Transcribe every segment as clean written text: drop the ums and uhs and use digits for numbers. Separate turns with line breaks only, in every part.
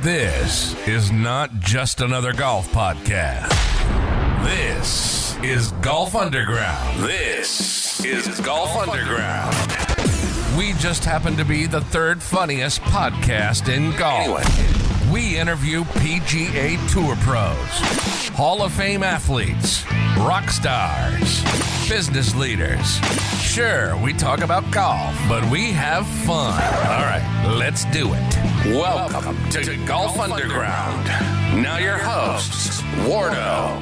This is not just another golf podcast. This is Golf Underground. This is Golf Underground. We just happen to be the third funniest podcast in golf. We interview PGA Tour pros, Hall of Fame athletes, rock stars, business leaders. Sure, we talk about golf, but we have fun. All right, let's do it. Welcome to Golf Underground. Now your hosts, Wardo,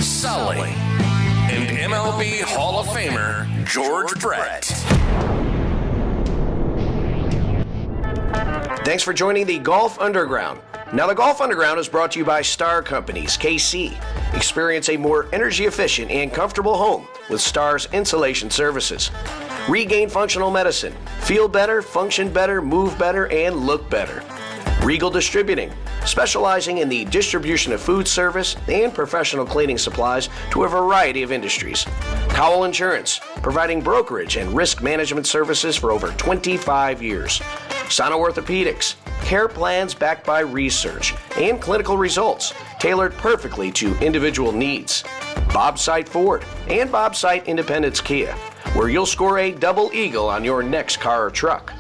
Sully, and MLB Hall of Famer, George Brett.
Thanks for joining the Golf Underground. Now, the Golf Underground is brought to you by Star Companies, KC. Experience a more energy-efficient and comfortable home with Star's insulation services. Regain Functional Medicine. Feel better, function better, move better, and look better. Regal Distributing, specializing in the distribution of food service and professional cleaning supplies to a variety of industries. Cowell Insurance, providing brokerage and risk management services for over 25 years. Sano Orthopedics, care plans backed by research and clinical results tailored perfectly to individual needs. Bob Sight Ford and Bob Sight Independence Kia, where you'll score a double eagle on your next car or truck.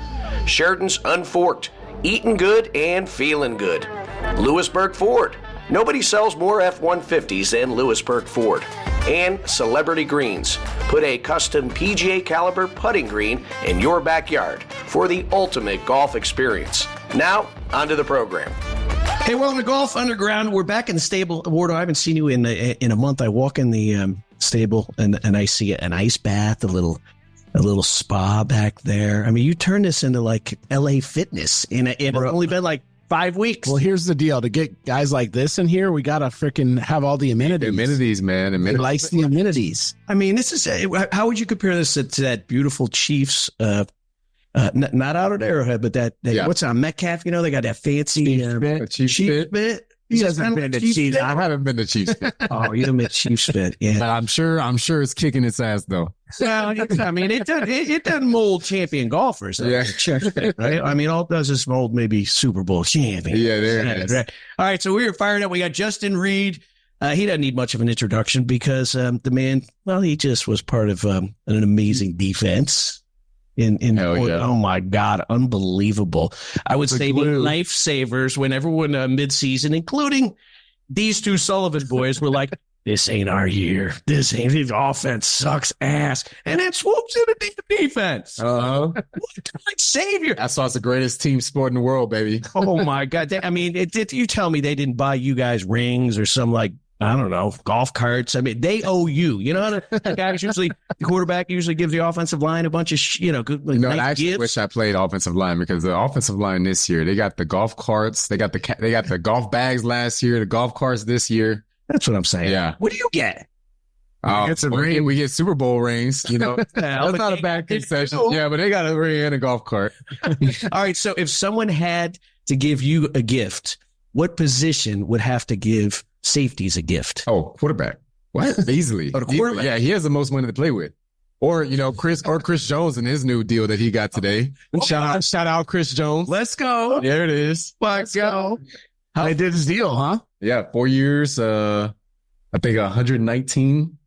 Sheridan's Unforked, eating good and feeling good. Lewisburg Ford, nobody sells more F-150s than Lewisburg Ford. And Celebrity Greens, put a custom PGA caliber putting green in your backyard for the ultimate golf experience. Now, onto the program.
Hey, welcome to Golf Underground. We're back in the stable. Wardo, I haven't seen you in a month. I walk in the stable and I see an ice bath, a little spa back there. I mean, you turned this into like LA Fitness in only been like 5 weeks.
Well, here's the deal. To get guys like this in here, we got to freaking have all the amenities.
Amenities, man.
He likes the amenities.
I mean, this is how would you compare this to that beautiful Chiefs? Not out at Arrowhead, but that what's on Metcalf? You know, they got that fancy Chiefs bit.
He hasn't been to Chiefs.
I haven't been to Chiefs.
Oh, you haven't been Chiefs bit, yeah.
But I'm sure it's kicking its ass though.
Well, I mean, it doesn't mold champion golfers.
Yeah.
Right? I mean, all it does is mold maybe Super Bowl champion.
Yeah, there it is.
Right. All right, so we were fired up. We got Justin Reid. He doesn't need much of an introduction because the man, well, he just was part of an amazing defense. Oh my God, unbelievable. I would say the lifesavers when everyone midseason, including these two Sullivan boys, were like, this ain't our year. This offense sucks ass. And then swoops in a defense.
Uh-huh.
What a savior.
That's why it's the greatest team sport in the world, baby.
Oh my God. I mean, you tell me they didn't buy you guys rings or some I don't know, golf carts. I mean, they owe you. You know, the guys usually, the quarterback usually gives the offensive line a bunch of, good.
I actually wish I played offensive line because the offensive line this year, they got the golf carts, they got the golf bags last year, the golf carts this year.
That's what I'm saying.
Yeah.
What do you get?
We get Super Bowl rings. You know, that's not a bad concession. Yeah, but they got a ring and a golf cart.
All right. So if someone had to give you a gift, what position would have to give safeties a gift?
Oh, quarterback. What? Easily.
Oh, the quarterback.
Yeah, he has the most money to play with. Or, Chris Jones in his new deal that he got today. Shout out Chris Jones.
Let's go.
There it is.
Let's go.
How they did his deal, huh?
Yeah, 4 years, I think 119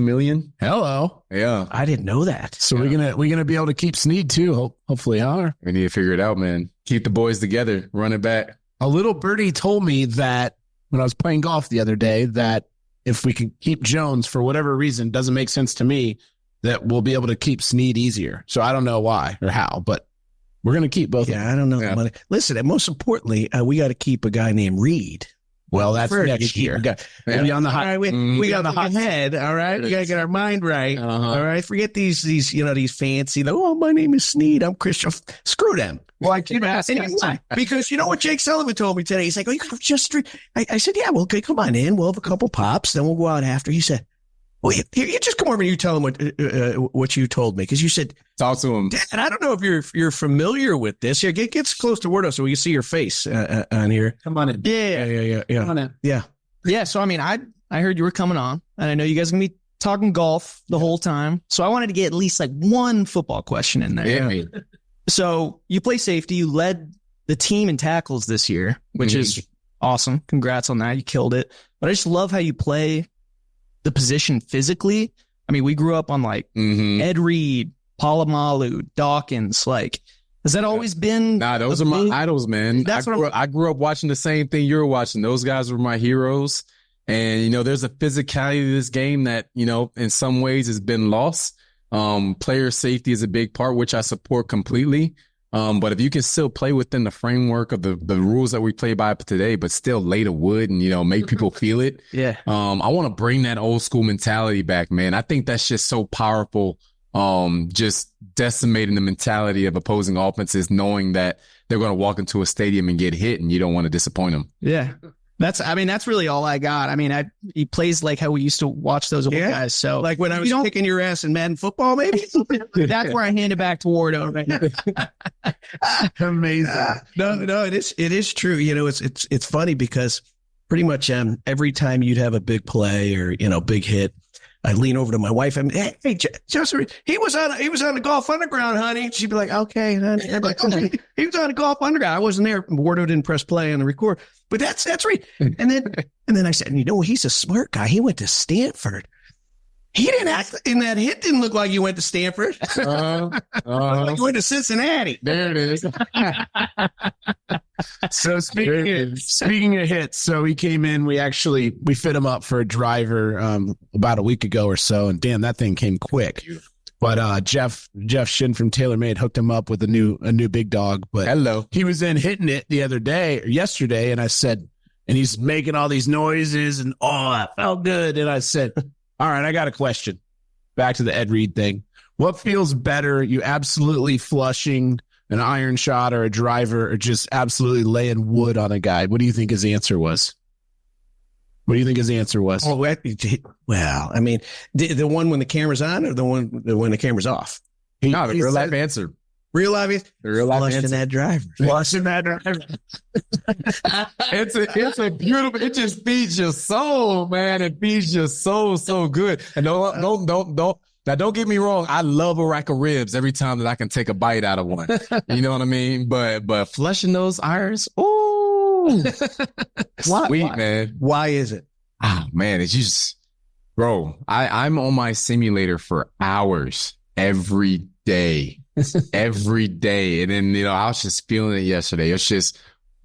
million.
Hello.
Yeah.
I didn't know that.
So we're gonna be able to keep Snead too, hopefully, huh?
We need to figure it out, man. Keep the boys together, run it back.
A little birdie told me that when I was playing golf the other day, that if we can keep Jones for whatever reason, doesn't make sense to me, that we'll be able to keep Snead easier. So I don't know why or how, but we're going to keep both.
Yeah, I don't know the money. Listen, and most importantly, we got to keep a guy named Reid.
Well, that's next year.
Maybe on the hot. Right, we got the hot head. All right, we got to get our mind right. All right, forget these fancy. My name is Snead. I'm Christian. Screw them.
Well, I keep asking
because you know what Jake Sullivan told me today. He's like, "Oh, you could just." I said, "Yeah, well, okay, come on in. We'll have a couple pops, then we'll go out after." He said, "Well, here, you just come over and you tell him what you told me," because you said,
"Talk to him."
And I don't know if you're familiar with this. Here, get close to Wardo so we can see your face on here.
Come on in.
Yeah.
Come on in.
Yeah.
So I mean, I heard you were coming on, and I know you guys are gonna be talking golf the whole time. So I wanted to get at least like one football question in there.
Yeah.
So you play safety. You led the team in tackles this year, which is awesome. Congrats on that. You killed it. But I just love how you play the position physically. I mean, we grew up on like Ed Reid, Polamalu, Dawkins. Like, has that always been?
Nah, those are my idols, man. I grew up watching the same thing you were watching. Those guys were my heroes. And, you know, there's a physicality to this game that, you know, in some ways has been lost. Player safety is a big part, which I support completely. But if you can still play within the framework of the rules that we play by today, but still lay the wood and, you know, make people feel it.
Yeah.
I want to bring that old school mentality back, man. I think that's just so powerful. Just decimating the mentality of opposing offenses, knowing that they're going to walk into a stadium and get hit and you don't want to disappoint them.
Yeah. That's really all I got. I mean, he plays like how we used to watch those old guys. So
like when I was kicking your ass in Madden football, maybe
that's where I hand it back to Wardo right now.
Amazing. No, it is true. You know, it's funny because pretty much every time you'd have a big play or, you know, big hit, I'd lean over to my wife and, hey, Justin, he was on the Golf Underground, honey. She'd be like, okay, honey. I'd be like, okay, he was on the Golf Underground. I wasn't there. Wardo didn't press play on the record, but that's right. And then I said, you know, he's a smart guy. He went to Stanford. He didn't act in that hit. Didn't look like he went to Stanford. Like he went to Cincinnati.
There it is. So speaking of hits, so he came in. We fit him up for a driver about a week ago or so, and damn, that thing came quick. But Jeff Shin from TaylorMade hooked him up with a new big dog. But
hello,
he was in hitting it yesterday, and I said, and he's making all these noises, and that felt good. And I said, all right, I got a question. Back to the Ed Reid thing. What feels better, you absolutely flushing an iron shot or a driver, or just absolutely laying wood on a guy? What do you think his answer was? Oh,
well, I mean, the one when the camera's on or the one when the camera's off?
No, the real life answer.
Real life?
The real life
Flushing
answer.
that driver.
Flushing that driver.
It's a beautiful, it just feeds your soul, man. It feeds your soul so good. And don't get me wrong. I love a rack of ribs every time that I can take a bite out of one. You know what I mean? But flushing those irons, ooh, sweet, man.
Why is it?
Ah, man, it's just, bro, I'm on my simulator for hours every day. Every day. And then, you know, I was just feeling it yesterday. It's just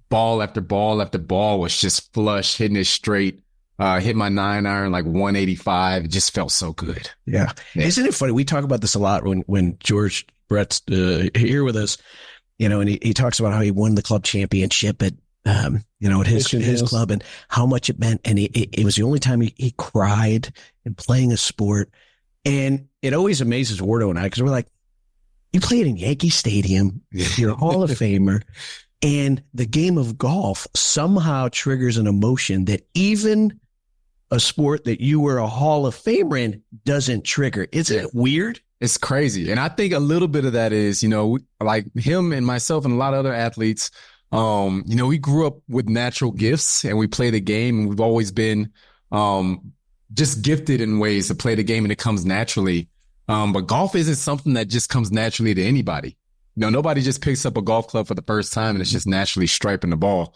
ball after ball after ball was just flush, hitting it straight. Hit my 9-iron like 185. It just felt so good.
Yeah. Isn't it funny? We talk about this a lot when George Brett's here with us, you know, and he talks about how he won the club championship at, you know, at his club and how much it meant. And it was the only time he cried in playing a sport. And it always amazes Wardo and I, because we're like, you played in Yankee Stadium, you're a Hall of Famer, and the game of golf somehow triggers an emotion that even a sport that you were a Hall of Famer in doesn't trigger. Isn't it weird?
It's crazy. And I think a little bit of that is, you know, like him and myself and a lot of other athletes, you know, we grew up with natural gifts and we play the game, and we've always been just gifted in ways to play the game, and it comes naturally. But golf isn't something that just comes naturally to anybody. You know, nobody just picks up a golf club for the first time and it's just naturally striping the ball.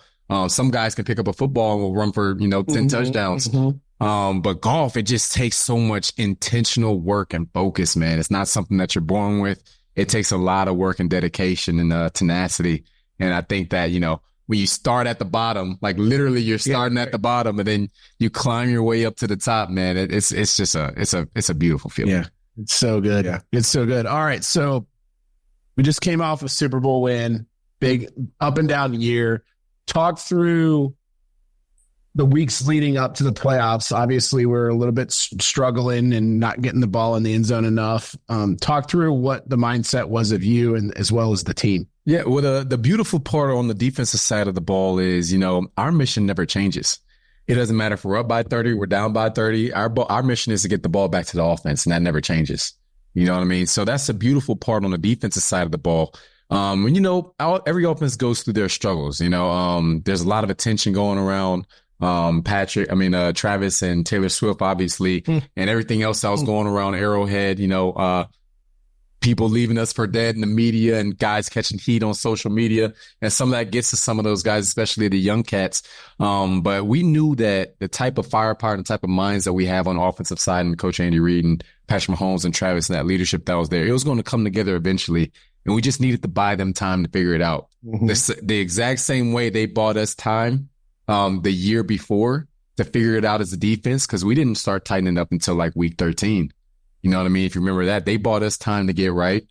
Some guys can pick up a football and will run for, you know, 10 touchdowns. But golf, it just takes so much intentional work and focus, man. It's not something that you're born with. It takes a lot of work and dedication and tenacity. And I think that, you know, when you start at the bottom, like literally you're starting at the bottom and then you climb your way up to the top, man. It's just a beautiful feeling.
Yeah.
It's so good.
Yeah.
It's so good. All right. So we just came off a Super Bowl win, big up and down year. Talk through the weeks leading up to the playoffs. Obviously, we're a little bit struggling and not getting the ball in the end zone enough. Talk through what the mindset was of you and as well as the team.
Yeah. Well, the beautiful part on the defensive side of the ball is, you know, our mission never changes. It doesn't matter if we're up by 30, we're down by 30. Our mission is to get the ball back to the offense, and that never changes. You know what I mean? So that's a beautiful part on the defensive side of the ball. You know, every offense goes through their struggles. You know, there's a lot of attention going around. Travis and Taylor Swift, obviously, and everything else that was going around Arrowhead. You know, people leaving us for dead in the media and guys catching heat on social media. And some of that gets to some of those guys, especially the young cats. But we knew that the type of firepower and the type of minds that we have on the offensive side and Coach Andy Reid and Patrick Mahomes and Travis and that leadership that was there, it was going to come together eventually. And we just needed to buy them time to figure it out. Mm-hmm. The exact same way they bought us time the year before to figure it out as a defense, because we didn't start tightening up until like week 13. You know what I mean? If you remember that, they bought us time to get right.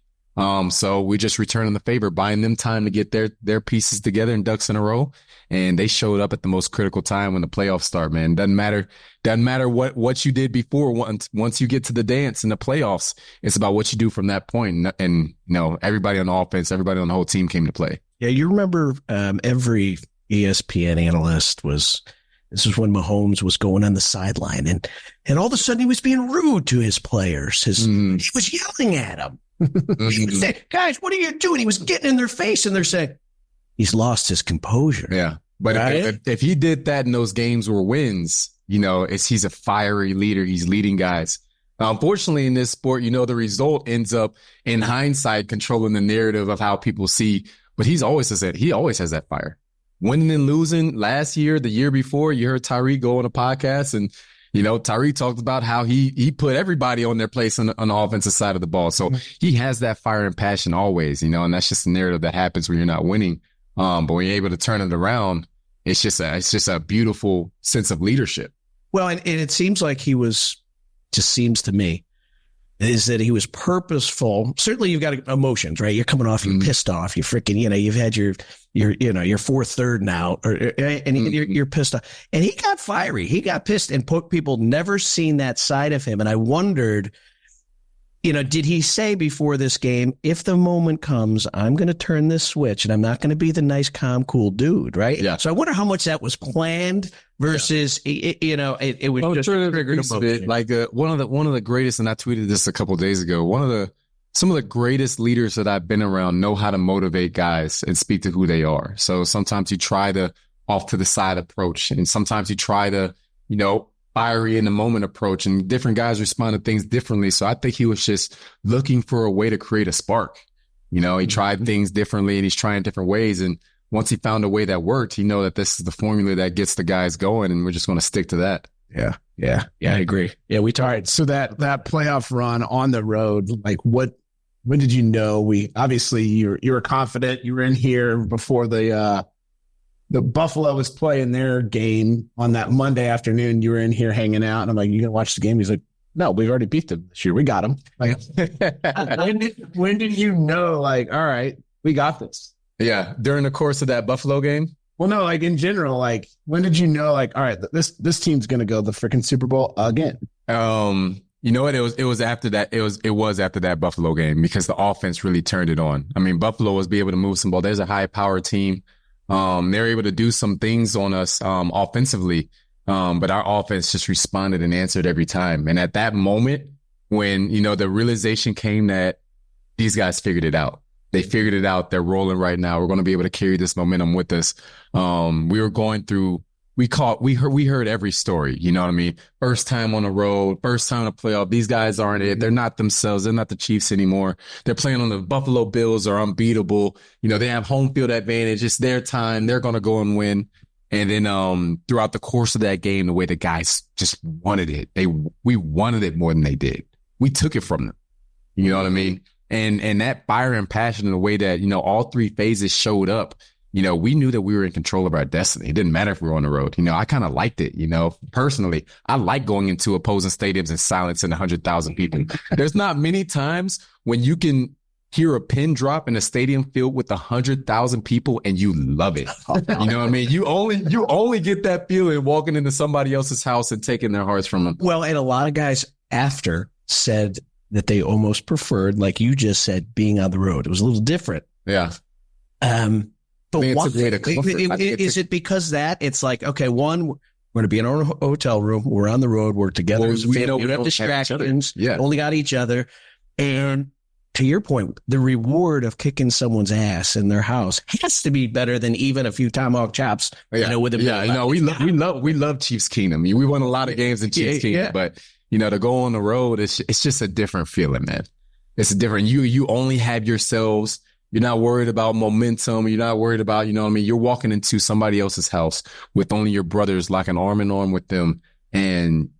So we just returning the favor, buying them time to get their pieces together and ducks in a row. And they showed up at the most critical time when the playoffs start, man. Doesn't matter what you did before. Once you get to the dance in the playoffs, it's about what you do from that point. And you know, everybody on the offense, everybody on the whole team came to play.
Yeah, you remember every ESPN analyst this is when Mahomes was going on the sideline, and all of a sudden he was being rude to his players. He was yelling at them. He would say, "Guys, what are you doing?" He was getting in their face, and they're saying, "He's lost his composure."
Yeah, but right? if he did that and those games were wins, you know, he's a fiery leader. He's leading guys. Unfortunately, in this sport, you know, the result ends up in hindsight controlling the narrative of how people see. But he always has that fire. Winning and losing last year, the year before, you heard Tyree go on a podcast, and you know Tyree talked about how he put everybody on their place on the offensive side of the ball. So he has that fire and passion always, you know, and that's just the narrative that happens when you're not winning. But when you're able to turn it around, it's just a beautiful sense of leadership.
Well, and it seems like seems to me, is that he was purposeful. Certainly you've got emotions, right? You're coming off, you're pissed off, you freaking, you know, you've had your fourth third now, and you're pissed off. And he got fiery. He got pissed, and people never seen that side of him. And I wondered, you know, did he say before this game, if the moment comes, I'm going to turn this switch and I'm not going to be the nice, calm, cool dude, right? Yeah. So I wonder how much that was planned versus, it was just triggered emotion.
Like one of the greatest, and I tweeted this a couple of days ago, some of the greatest leaders that I've been around know how to motivate guys and speak to who they are. So sometimes you try the off to the side approach, and sometimes you try the, you know, fiery in the moment approach, and different guys respond to things differently. So I think he was just looking for a way to create a spark. You know, he tried things differently and he's trying different ways. And once he found a way that worked, he know that this is the formula that gets the guys going, and we're just going to stick to that.
Yeah, I agree. Yeah, we talked.
So that playoff run on the road, like when did you know? Obviously you were confident. You were in here before the Buffalo was playing their game on that Monday afternoon. You were in here hanging out, and I'm like, "You gonna watch the game?" He's like, "No, we've already beat them this year. We got them." Like, when did you know? Like, all right, we got this.
Yeah, during the course of that Buffalo game.
Well, no, like in general, like when did you know? Like, all right, this team's gonna go the freaking Super Bowl again.
You know what? It was after that. It was after that Buffalo game, because the offense really turned it on. I mean, Buffalo was able to move some ball. There's a high power team. They're able to do some things on us offensively, but our offense just responded and answered every time. And at that moment, when, you know, the realization came that these guys figured it out. They figured it out. They're rolling right now. We're going to be able to carry this momentum with us. We were going through. We heard every story. You know what I mean? First time on the road, first time in a playoff. These guys aren't it. They're not themselves. They're not the Chiefs anymore. They're playing on the Buffalo Bills, are unbeatable. You know, they have home field advantage. It's their time. They're going to go and win. And then throughout the course of that game, the way the guys just wanted it, we wanted it more than they did. We took it from them. You know what I mean? And that fire and passion in the way that, you know, all three phases showed up. You know, we knew that we were in control of our destiny. It didn't matter if we were on the road. You know, I kind of liked it. You know, personally, I like going into opposing stadiums and silencing 100,000 people. There's not many times when you can hear a pin drop in a stadium filled with 100,000 people and you love it. You know what I mean? You only get that feeling walking into somebody else's house and taking their hearts from them.
Well, and a lot of guys after said that they almost preferred, like you just said, being on the road. It was a little different.
Yeah.
But is it because that it's like, okay, one, we're going to be in our hotel room. We're on the road. We're together.
Well, we don't
have distractions.
Yeah.
Only got each other. And to your point, the reward of kicking someone's ass in their house has to be better than even a few tomahawk chops.
Yeah.
You know, with
we love Chiefs Kingdom. We won a lot of games in Chiefs Kingdom, but you know, to go on the road, it's just a different feeling, man. It's different. You only have yourselves. You're not worried about momentum. You're not worried about, you know what I mean? You're walking into somebody else's house with only your brothers locking arm in arm with them. And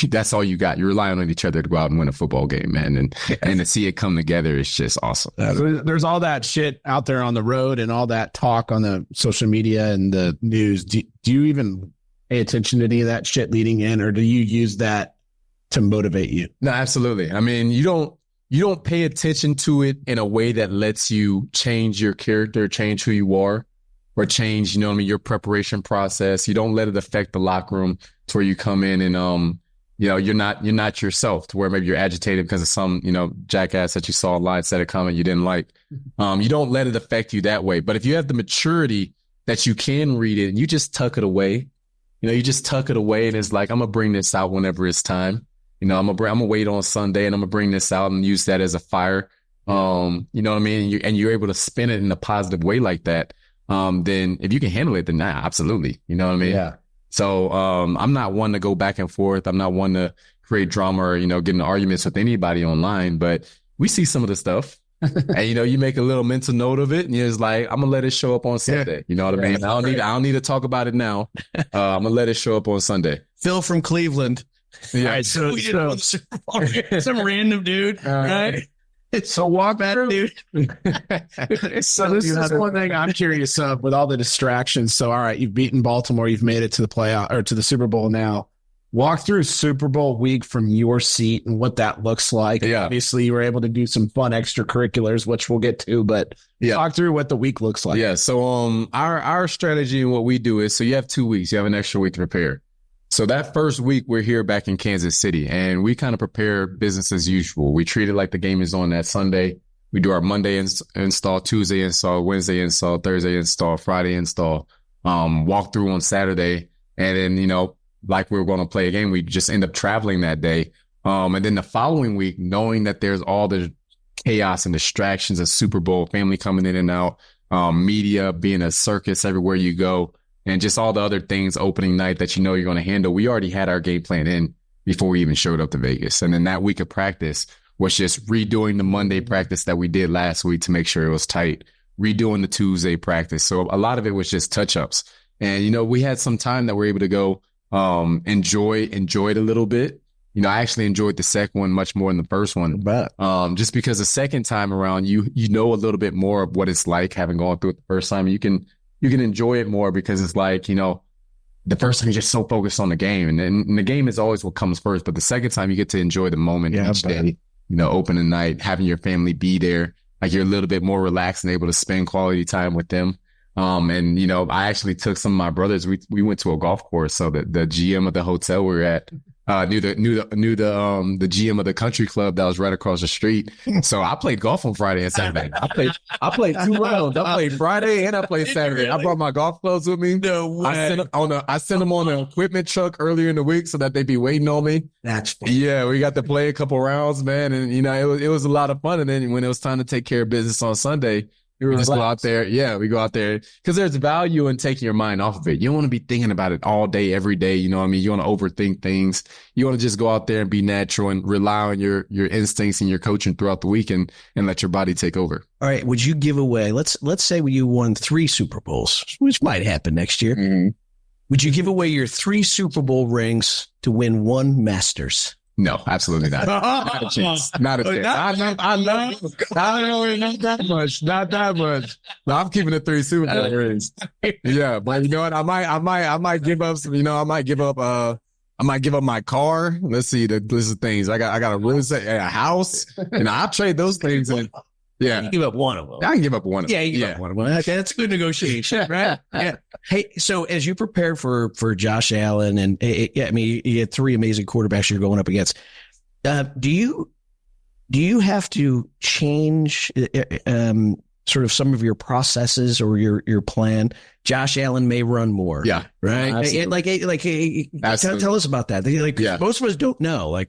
that's all you got. You're relying on each other to go out and win a football game, man. And to see it come together is just awesome.
So there's all that shit out there on the road and all that talk on the social media and the news. Do you even pay attention to any of that shit leading in, or do you use that to motivate you?
No, absolutely. I mean, you don't pay attention to it in a way that lets you change your character, change who you are, or change, you know what I mean, your preparation process. You don't let it affect the locker room to where you come in and, you know, you're not yourself, to where maybe you're agitated because of some, you know, jackass that you saw online said a comment you didn't like. You don't let it affect you that way. But if you have the maturity that you can read it and you just tuck it away, you know, you just tuck it away and it's like, I'm going to bring this out whenever it's time. You know, I'm gonna wait on Sunday and I'm gonna bring this out and use that as a fire. You know what I mean? And you're able to spin it in a positive way like that. Then if you can handle it, then absolutely. You know what I mean? Yeah. So, I'm not one to go back and forth. I'm not one to create drama or, you know, get into arguments with anybody online, but we see some of the stuff and, you know, you make a little mental note of it and you're just like, I'm gonna let it show up on Sunday. You know what I mean? I don't need to talk about it now. I'm gonna let it show up on Sunday.
Phil from Cleveland.
Yeah. All right, so
some random dude, right?
So walk
that
dude. So this is one thing I'm curious of with all the distractions. So, all right, you've beaten Baltimore, you've made it to the playoff or to the Super Bowl now. Walk through Super Bowl week from your seat and what that looks like. Yeah. Obviously, you were able to do some fun extracurriculars, which we'll get to, but talk through what the week looks like.
Yeah. So our strategy and what we do is, so you have 2 weeks, you have an extra week to prepare. So that first week, we're here back in Kansas City, and we kind of prepare business as usual. We treat it like the game is on that Sunday. We do our Monday install, Tuesday install, Wednesday install, Thursday install, Friday install, walk through on Saturday. And then, you know, like we were going to play a game, we just end up traveling that day. And then the following week, knowing that there's all the chaos and distractions of Super Bowl, family coming in and out, media being a circus everywhere you go, and just all the other things opening night that you know you're going to handle. We already had our game plan in before we even showed up to Vegas. And then that week of practice was just redoing the Monday practice that we did last week to make sure it was tight, redoing the Tuesday practice. So a lot of it was just touch-ups. And, you know, we had some time that we're able to go enjoy it a little bit. You know, I actually enjoyed the second one much more than the first one. Just because the second time around, you know a little bit more of what it's like having gone through it the first time. You can enjoy it more because it's like, you know, the first time you're just so focused on the game and the game is always what comes first. But the second time you get to enjoy the moment each day, you know, opening night, having your family be there, like you're a little bit more relaxed and able to spend quality time with them. And, you know, I actually took some of my brothers, we went to a golf course. So the GM of the hotel we were at, knew the GM of the country club that was right across the street. So I played golf on Friday and Saturday. I played 2 rounds. I played Friday and I played Saturday. I brought my golf clubs with me. No way. I sent them on an equipment truck earlier in the week so that they'd be waiting on me.
That's fun.
Yeah, we got to play a couple rounds, man, and you know it was a lot of fun. And then when it was time to take care of business on Sunday, we just go out there. Yeah, we go out there because there's value in taking your mind off of it. You don't want to be thinking about it all day, every day. You know what I mean? You want to overthink things. You want to just go out there and be natural and rely on your instincts and your coaching throughout the week and let your body take over.
All right. Would you give away, let's say you won 3 Super Bowls, which might happen next year. Mm-hmm. Would you give away your 3 Super Bowl rings to win 1 Masters?
No, absolutely not. Not a chance. Not a chance. I love not that much. No, I'm keeping the 3 Super Bowl rings. Yeah, but you know what? I might give up some, you know, I might give up my car. Let's see the list of things. I got a real estate, a house, and I'll trade those things in. Yeah.
You give up one of them.
I can give up one of them.
Yeah, you give up one of them. Okay, that's a good negotiation, right? Yeah. Hey, so as you prepare for Josh Allen and I mean, you had 3 amazing quarterbacks you're going up against. Do you have to change sort of some of your processes or your plan? Josh Allen may run more.
Yeah.
Right. Tell us about that. Most of us don't know.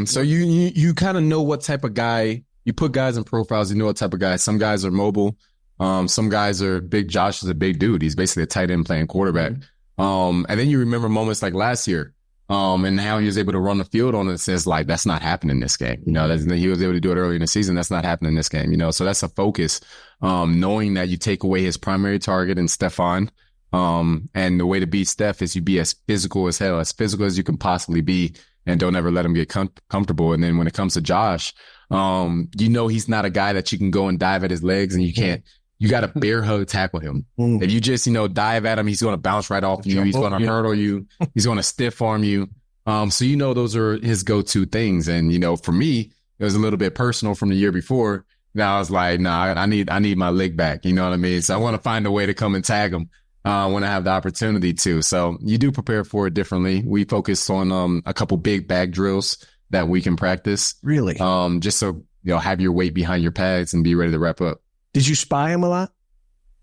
So you kind of know what type of guy. You put guys in profiles, you know what type of guy. Some guys are mobile. Some guys are big. Josh is a big dude. He's basically a tight end playing quarterback. And then you remember moments like last year And how he was able to run the field on it says like, that's not happening this game. You know, he was able to do it early in the season. That's not happening in this game, you know? So that's a focus. Knowing that you take away his primary target in Stephon. And the way to beat Steph is you be as physical as hell, as physical as you can possibly be, and don't ever let him get comfortable. And then when it comes to Josh, you know, he's not a guy that you can go and dive at his legs and you got to bear hug tackle him. If you just, you know, dive at him, he's going to bounce right off you. He's going to hurdle you. He's going to stiff arm you. So, you know, those are his go-to things. And, you know, for me, it was a little bit personal from the year before. Now I was like, nah, I need my leg back. You know what I mean? So I want to find a way to come and tag him. When I have the opportunity to. So you do prepare for it differently. We focus on a couple big bag drills that we can practice.
Really?
Just so, you know, have your weight behind your pads and be ready to wrap up.
Did you spy him a lot?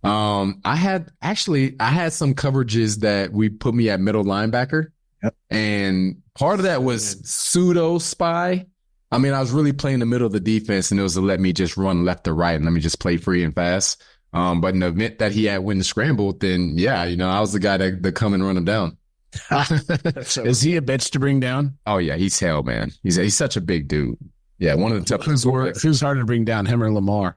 I had some coverages that we put me at middle linebacker. Yep. And part of that was pseudo spy. I mean, I was really playing the middle of the defense, and it was to let me just run left to right and let me just play free and fast. But in the event that he had win the scramble, then yeah, you know, I was the guy that come and run him down.
Is he a bitch to bring down?
Oh yeah, he's hell, man. He's such a big dude. Yeah, one of the toughest.
Who's harder to bring down, him or Lamar?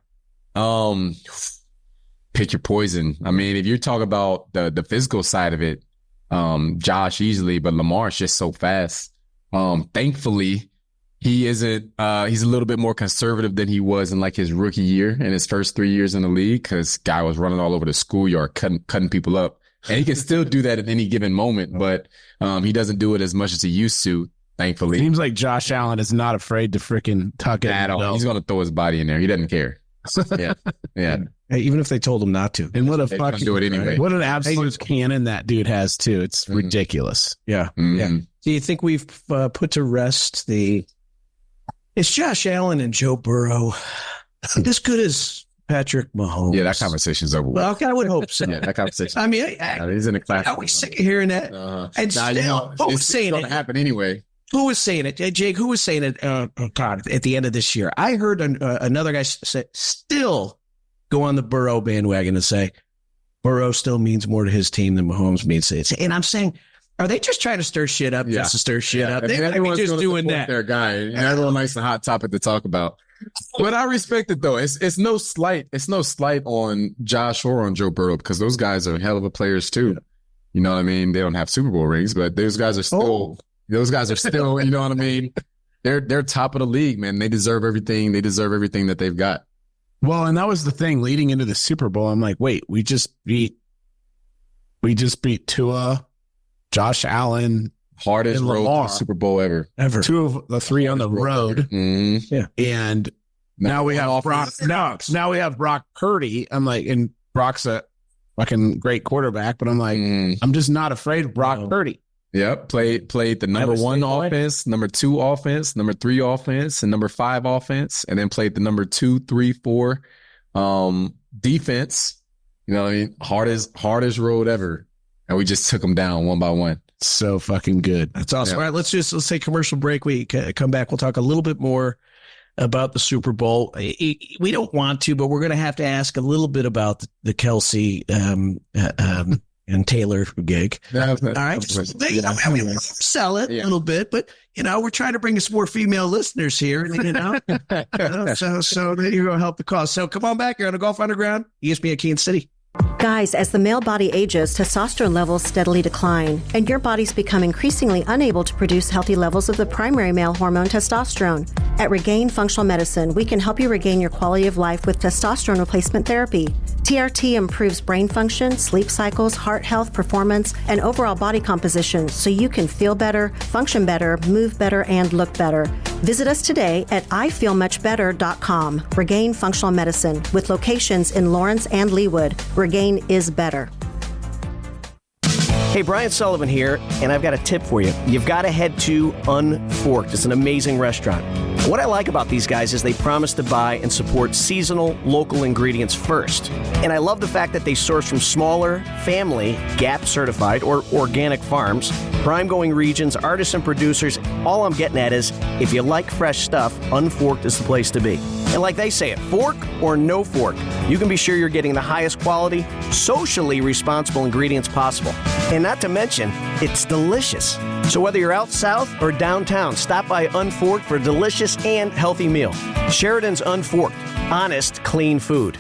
Pick your poison. I mean, if you're talking about the physical side of it, Josh easily, but Lamar's just so fast. Thankfully, he isn't, he's a little bit more conservative than he was in like his rookie year and his first 3 years in the league, because guy was running all over the schoolyard, cutting people up. And he can still do that at any given moment, but he doesn't do it as much as he used to, thankfully.
Seems like Josh Allen is not afraid to freaking tuck it
at all. He's going to throw his body in there. He doesn't care. Yeah.
Hey, even if they told him not to.
And what a fucking
do it anyway.
What an absolute cannon that dude has too. It's ridiculous.
Yeah.
Mm-hmm.
Yeah. Do you think we've put to rest is Josh Allen and Joe Burrow as good as Patrick Mahomes?
Yeah, that conversation's over with.
Well, I would hope so.
Yeah, that conversation.
I mean,
he's in the class.
Are we sick of hearing that? And still, who was saying
it? It's going to happen anyway.
Who was saying it? Jake, who was saying it? God, at the end of this year, I heard another guy still go on the Burrow bandwagon and say Burrow still means more to his team than Mahomes means to it. And I'm saying, are they just trying to stir shit up just to stir shit up? They might be just doing that.
Their guy, and everyone likes a hot topic to talk about. But I respect it though. It's no slight. It's no slight on Josh or on Joe Burrow, because those guys are hell of a players too. You know what I mean? They don't have Super Bowl rings, but those guys are still. Those guys are still. You know what I mean? They're top of the league, man. They deserve everything. They deserve everything that they've got.
Well, and that was the thing leading into the Super Bowl. I'm like, wait, we just beat Tua, Josh Allen,
hardest road to Super Bowl ever.
Two of the three on the road.
Mm-hmm.
Yeah, and now we have Brock. Now we have Brock Purdy. I'm like, and Brock's a fucking great quarterback, but I'm like, I'm just not afraid of Brock Purdy.
Yep, played the number one offense, number two offense, number three offense, and number five offense, and then played the number 2, 3, 4 defense. You know what I mean? Hardest road ever, and we just took them down one by one.
So fucking good.
That's awesome. Yeah. All right, let's take a commercial break. We come back. We'll talk a little bit more about the Super Bowl. We don't want to, but we're going to have to ask a little bit about the Kelce and Taylor gig. All right. Sell it a little bit, but, you know, we're trying to bring us more female listeners here, you know, so that you're going to help the cause. So come on back here on the Golf Underground, ESPN Kansas City.
Guys, as the male body ages, testosterone levels steadily decline, and your body's become increasingly unable to produce healthy levels of the primary male hormone testosterone. At Regain Functional Medicine, we can help you regain your quality of life with testosterone replacement therapy. TRT improves brain function, sleep cycles, heart health, performance, and overall body composition so you can feel better, function better, move better, and look better. Visit us today at ifeelmuchbetter.com. Regain Functional Medicine, with locations in Lawrence and Leawood. Regain is better.
Hey, Brian Sullivan here, and I've got a tip for you. You've got to head to Unforked. It's an amazing restaurant. What I like about these guys is they promise to buy and support seasonal, local ingredients first. And I love the fact that they source from smaller, family, GAP certified, or organic farms, prime-going regions, artisan producers. All I'm getting at is, if you like fresh stuff, Unforked is the place to be. And like they say it, fork or no fork, you can be sure you're getting the highest quality, socially responsible ingredients possible. And not to mention, it's delicious. So whether you're out south or downtown, stop by Unforked for a delicious and healthy meal. Sheridan's Unforked. Honest, clean food.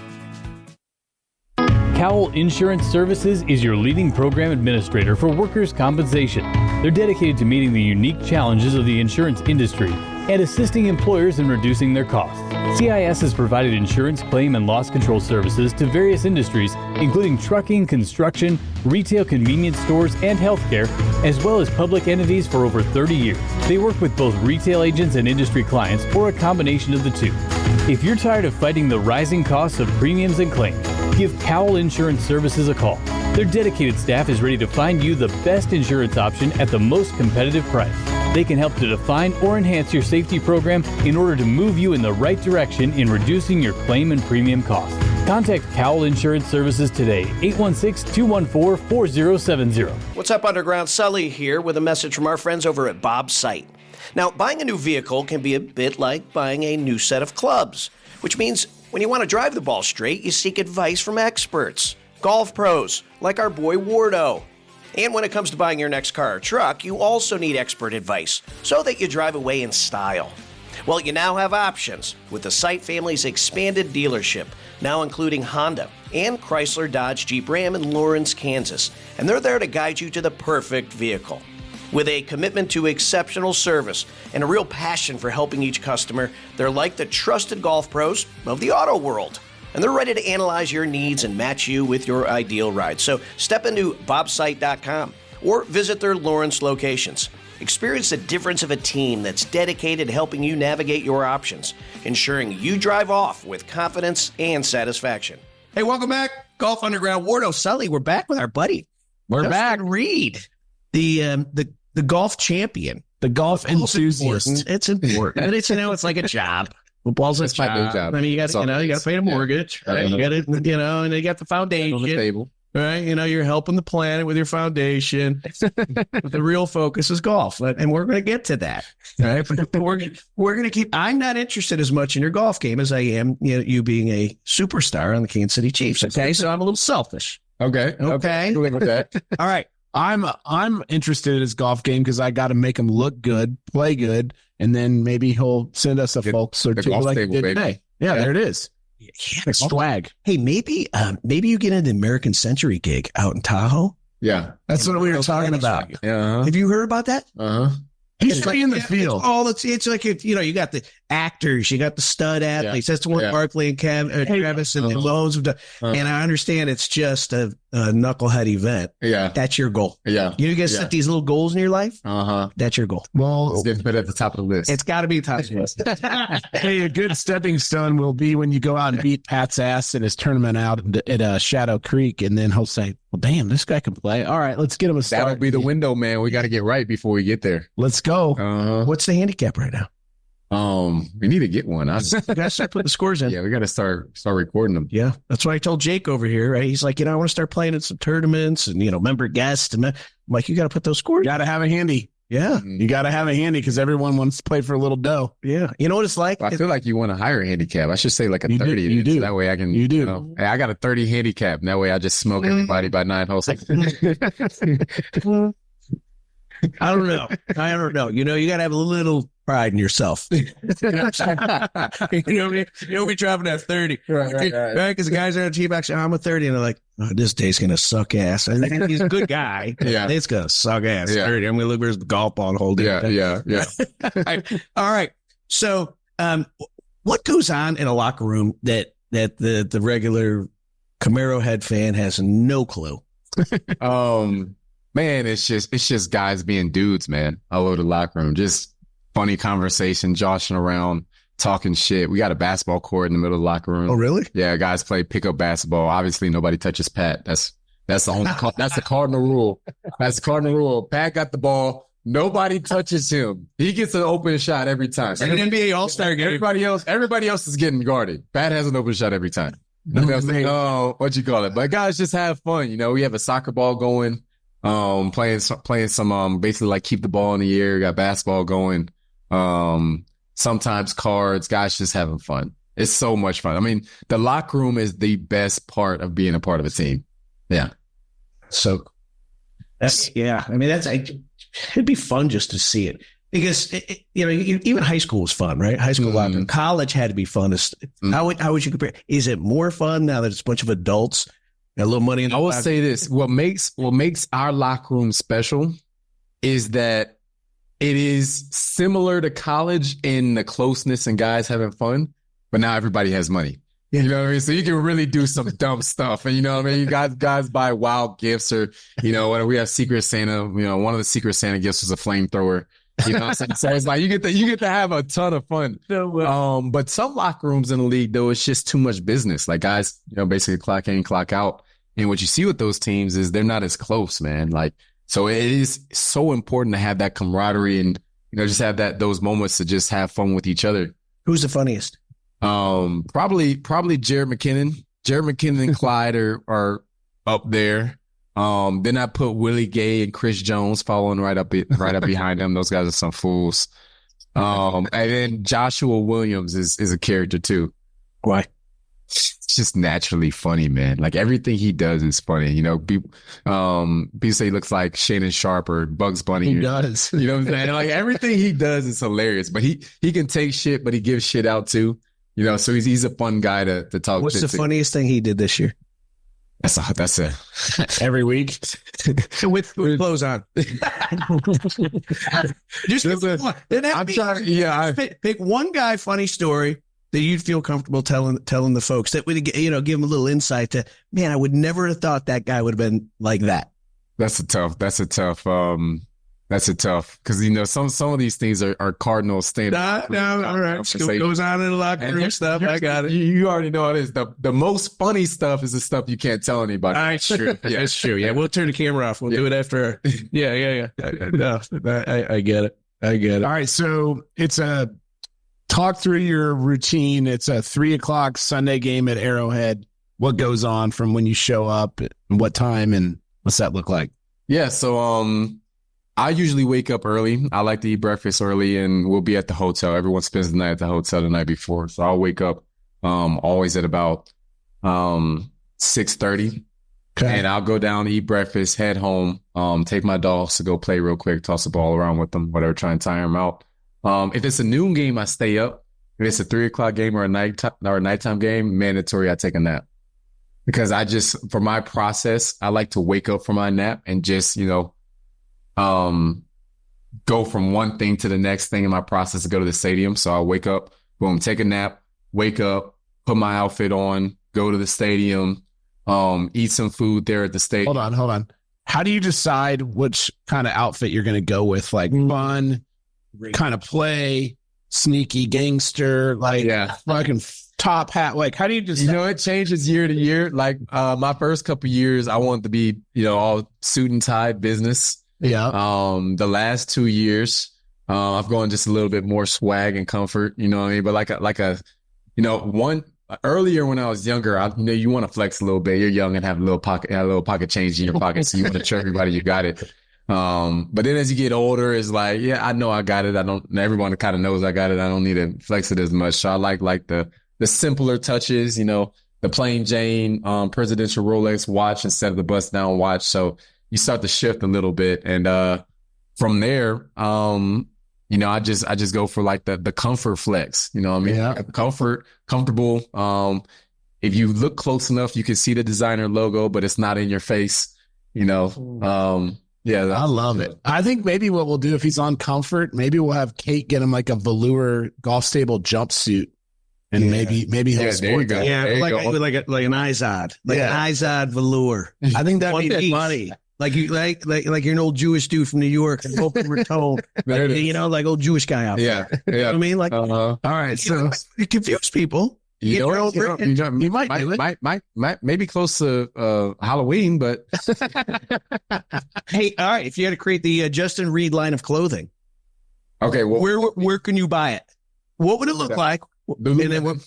Cowell Insurance Services is your leading program administrator for workers' compensation. They're dedicated to meeting the unique challenges of the insurance industry and assisting employers in reducing their costs. CIS has provided insurance claim and loss control services to various industries, including trucking, construction, retail convenience stores, and healthcare, as well as public entities for over 30 years. They work with both retail agents and industry clients, or a combination of the two. If you're tired of fighting the rising costs of premiums and claims, give Cowell Insurance Services a call. Their dedicated staff is ready to find you the best insurance option at the most competitive price. They can help to define or enhance your safety program in order to move you in the right direction in reducing your claim and premium costs. Contact Cowell Insurance Services today, 816-214-4070.
What's up, Underground? Sully here with a message from our friends over at Bob's Site. Now, buying a new vehicle can be a bit like buying a new set of clubs, which means when you want to drive the ball straight, you seek advice from experts, golf pros like our boy Wardo. And when it comes to buying your next car or truck, you also need expert advice so that you drive away in style. Well, you now have options with the Site family's expanded dealership, now including Honda and Chrysler, Dodge, Jeep, Ram in Lawrence, Kansas. And they're there to guide you to the perfect vehicle. With a commitment to exceptional service and a real passion for helping each customer, they're like the trusted golf pros of the auto world. And they're ready to analyze your needs and match you with your ideal ride. So step into bobsite.com or visit their Lawrence locations. Experience the difference of a team that's dedicated to helping you navigate your options, ensuring you drive off with confidence and satisfaction.
Hey, welcome back. Golf Underground. Wardo, Sully, we're back with our buddy.
We're back.
Reid, the golf champion.
The golf enthusiast.
It's important. And it's, it's like a job. Football's a job. I mean, you got to pay the mortgage, right? You got to, and you got the foundation
on the table,
right? You're helping the planet with your foundation. But the real focus is golf, and we're going to get to that, right? But we're going to keep. I'm not interested as much in your golf game as I am, you being a superstar on the Kansas City Chiefs. Okay, so I'm a little selfish.
Okay.
With that. All right.
I'm interested in his golf game because I got to make him look good, play good, and then maybe he'll send us a folks or two like he did today. Yeah, there it is. Yeah, swag.
Hey, maybe you get an American Century gig out in Tahoe.
Yeah, that's what we were talking about.
Yeah, have you heard about that?
He's like in the field.
It's like you got the actors, you got the stud athletes. That's the one Barkley and Travis and loads of done. And I understand it's just a knucklehead event.
Yeah,
that's your goal.
Yeah,
you guys set these little goals in your life. That's your goal.
Well, it's getting put at the top of the list.
It's got to be top of the list.
Hey, a good stepping stone will be when you go out and beat Pat's ass in his tournament out at Shadow Creek, and then he'll say, "Well, damn, this guy can play. All right, let's get him a start."
That'll be the window, man. We got to get right before we get there.
Let's go.
What's the handicap right now?
We need to get one.
You gotta start putting the scores in.
Yeah, we got to start recording them.
Yeah, that's what I told Jake over here. Right, he's like, I want to start playing in some tournaments and member guests. And I'm like, you got to put those scores.
You got to have a handy.
Yeah,
you got to have a handy because everyone wants to play for a little dough.
Yeah, you know what it's like.
Well, I feel like you want a higher handicap. I should say like a 30.
You do.
So that way I can.
You do.
Hey, I got a 30 handicap. That way I just smoke everybody by 9 holes.
I don't know. You got to have a little pride in yourself. You'll be dropping that 30. Right? Because the guys are on the team actually, I'm a 30. And they're like, this day's going to suck ass. And he's a good guy.
Yeah.
It's going to suck ass. 30. I'm going to look where's the golf ball and hold it.
Yeah.
All right. So, what goes on in a locker room that the regular Camaro head fan has no clue?
Man, it's just guys being dudes, man, all over the locker room. Just funny conversation, joshing around, talking shit. We got a basketball court in the middle of the locker room.
Oh, really?
Yeah, guys play pickup basketball. Obviously, nobody touches Pat. That's the only that's the cardinal rule. That's the cardinal rule. Pat got the ball. Nobody touches him. He gets an open shot every time.
It's an NBA All-Star game.
Everybody else is getting guarded. Pat has an open shot every time. What you call it? But guys just have fun. We have a soccer ball going. Playing some basically like keep the ball in the air, got basketball going. Sometimes cards, guys just having fun. It's so much fun. I mean, the locker room is the best part of being a part of a team. Yeah.
So that's, I mean, it'd be fun just to see it because even high school was fun, right? High school, college had to be fun. How would you compare? Is it more fun now that it's a bunch of adults, got a little money?
I will say this: what makes our locker room special is that it is similar to college in the closeness and guys having fun, but now everybody has money. You know what I mean? So you can really do some dumb stuff. And you know what I mean? You guys buy wild gifts or, when we have Secret Santa, one of the Secret Santa gifts was a flamethrower. So it's like you get to have a ton of fun. But some locker rooms in the league, though, it's just too much business. Like guys, basically clock in, clock out. And what you see with those teams is they're not as close, man. Like, so it is so important to have that camaraderie and, just have those moments to just have fun with each other.
Who's the funniest?
Probably Jared McKinnon. Jared McKinnon and Clyde are up there. Then I put Willie Gay and Chris Jones following right up behind them. Those guys are some fools. And then Joshua Williams is a character too.
Why?
It's just naturally funny, man. Like everything he does is funny. People say he looks like Shannon Sharp or Bugs Bunny.
He does.
You know what I'm saying? Like everything he does is hilarious. But he can take shit, but he gives shit out too. So he's a fun guy to talk to.
What's the funniest thing he did this year?
That's a
every week with clothes on. Just pick one guy funny story that you'd feel comfortable telling the folks that would give them a little insight to, man, I would never have thought that guy would have been like that.
That's a tough because some of these things are cardinal standards.
No, all right. Still goes on in the locker room stuff. I got it.
You already know it is. The most funny stuff is the stuff you can't tell anybody.
That's true. Yeah, that's true. Yeah, we'll turn the camera off. We'll do it after. Yeah. No, I get it.
All right, so it's a talk through your routine. It's a 3:00 Sunday game at Arrowhead. What goes on from when you show up and what time and what's that look like?
Yeah, so I usually wake up early. I like to eat breakfast early, and we'll be at the hotel. Everyone spends the night at the hotel the night before. So I'll wake up always at about 6:30. Okay. And I'll go down, eat breakfast, head home, take my dogs to go play real quick, toss the ball around with them, whatever, try and tire them out. If it's a noon game, I stay up. If it's a 3:00 game or a nighttime game, mandatory, I take a nap. Because for my process, I like to wake up from my nap and just, go from one thing to the next thing in my process to go to the stadium. So I'll wake up, boom, take a nap, wake up, put my outfit on, go to the stadium, eat some food there at the stadium.
Hold on. How do you decide which kind of outfit you're going to go with? Like fun, kind of play, sneaky gangster, fucking top hat. Like, how do you decide?
It changes year to year. Like my first couple years, I wanted to be, all suit and tie business.
Yeah.
The last 2 years, I've gone just a little bit more swag and comfort, you know what I mean? But earlier when I was younger, you want to flex a little bit. You're young and have a little pocket change in your pocket. So you want to show everybody you got it. But then as you get older, it's like, yeah, I know I got it. Everyone kind of knows I got it. I don't need to flex it as much. So I like the simpler touches, the plain Jane, presidential Rolex watch instead of the bust down watch. So you start to shift a little bit. And, from there, I just go for like the comfort flex, you know what I mean? Yeah. Comfortable. If you look close enough, you can see the designer logo, but it's not in your face, Yeah.
I love it. I think maybe what we'll do if he's on comfort, maybe we'll have Kate get him like a velour golf stable jumpsuit. And maybe he'll sport that.
Yeah, like an Izod. Like an Izod velour.
I think that'd be
money. Like you're an old Jewish dude from New York and open retone. Like old Jewish guy out there.
Yeah.
You know what I mean? Like, all right. So you confuse people.
You might maybe close to Halloween, but
hey, all right. If you had to create the Justin Reid line of clothing,
okay, well,
where can you buy it? What would it look like? Okay.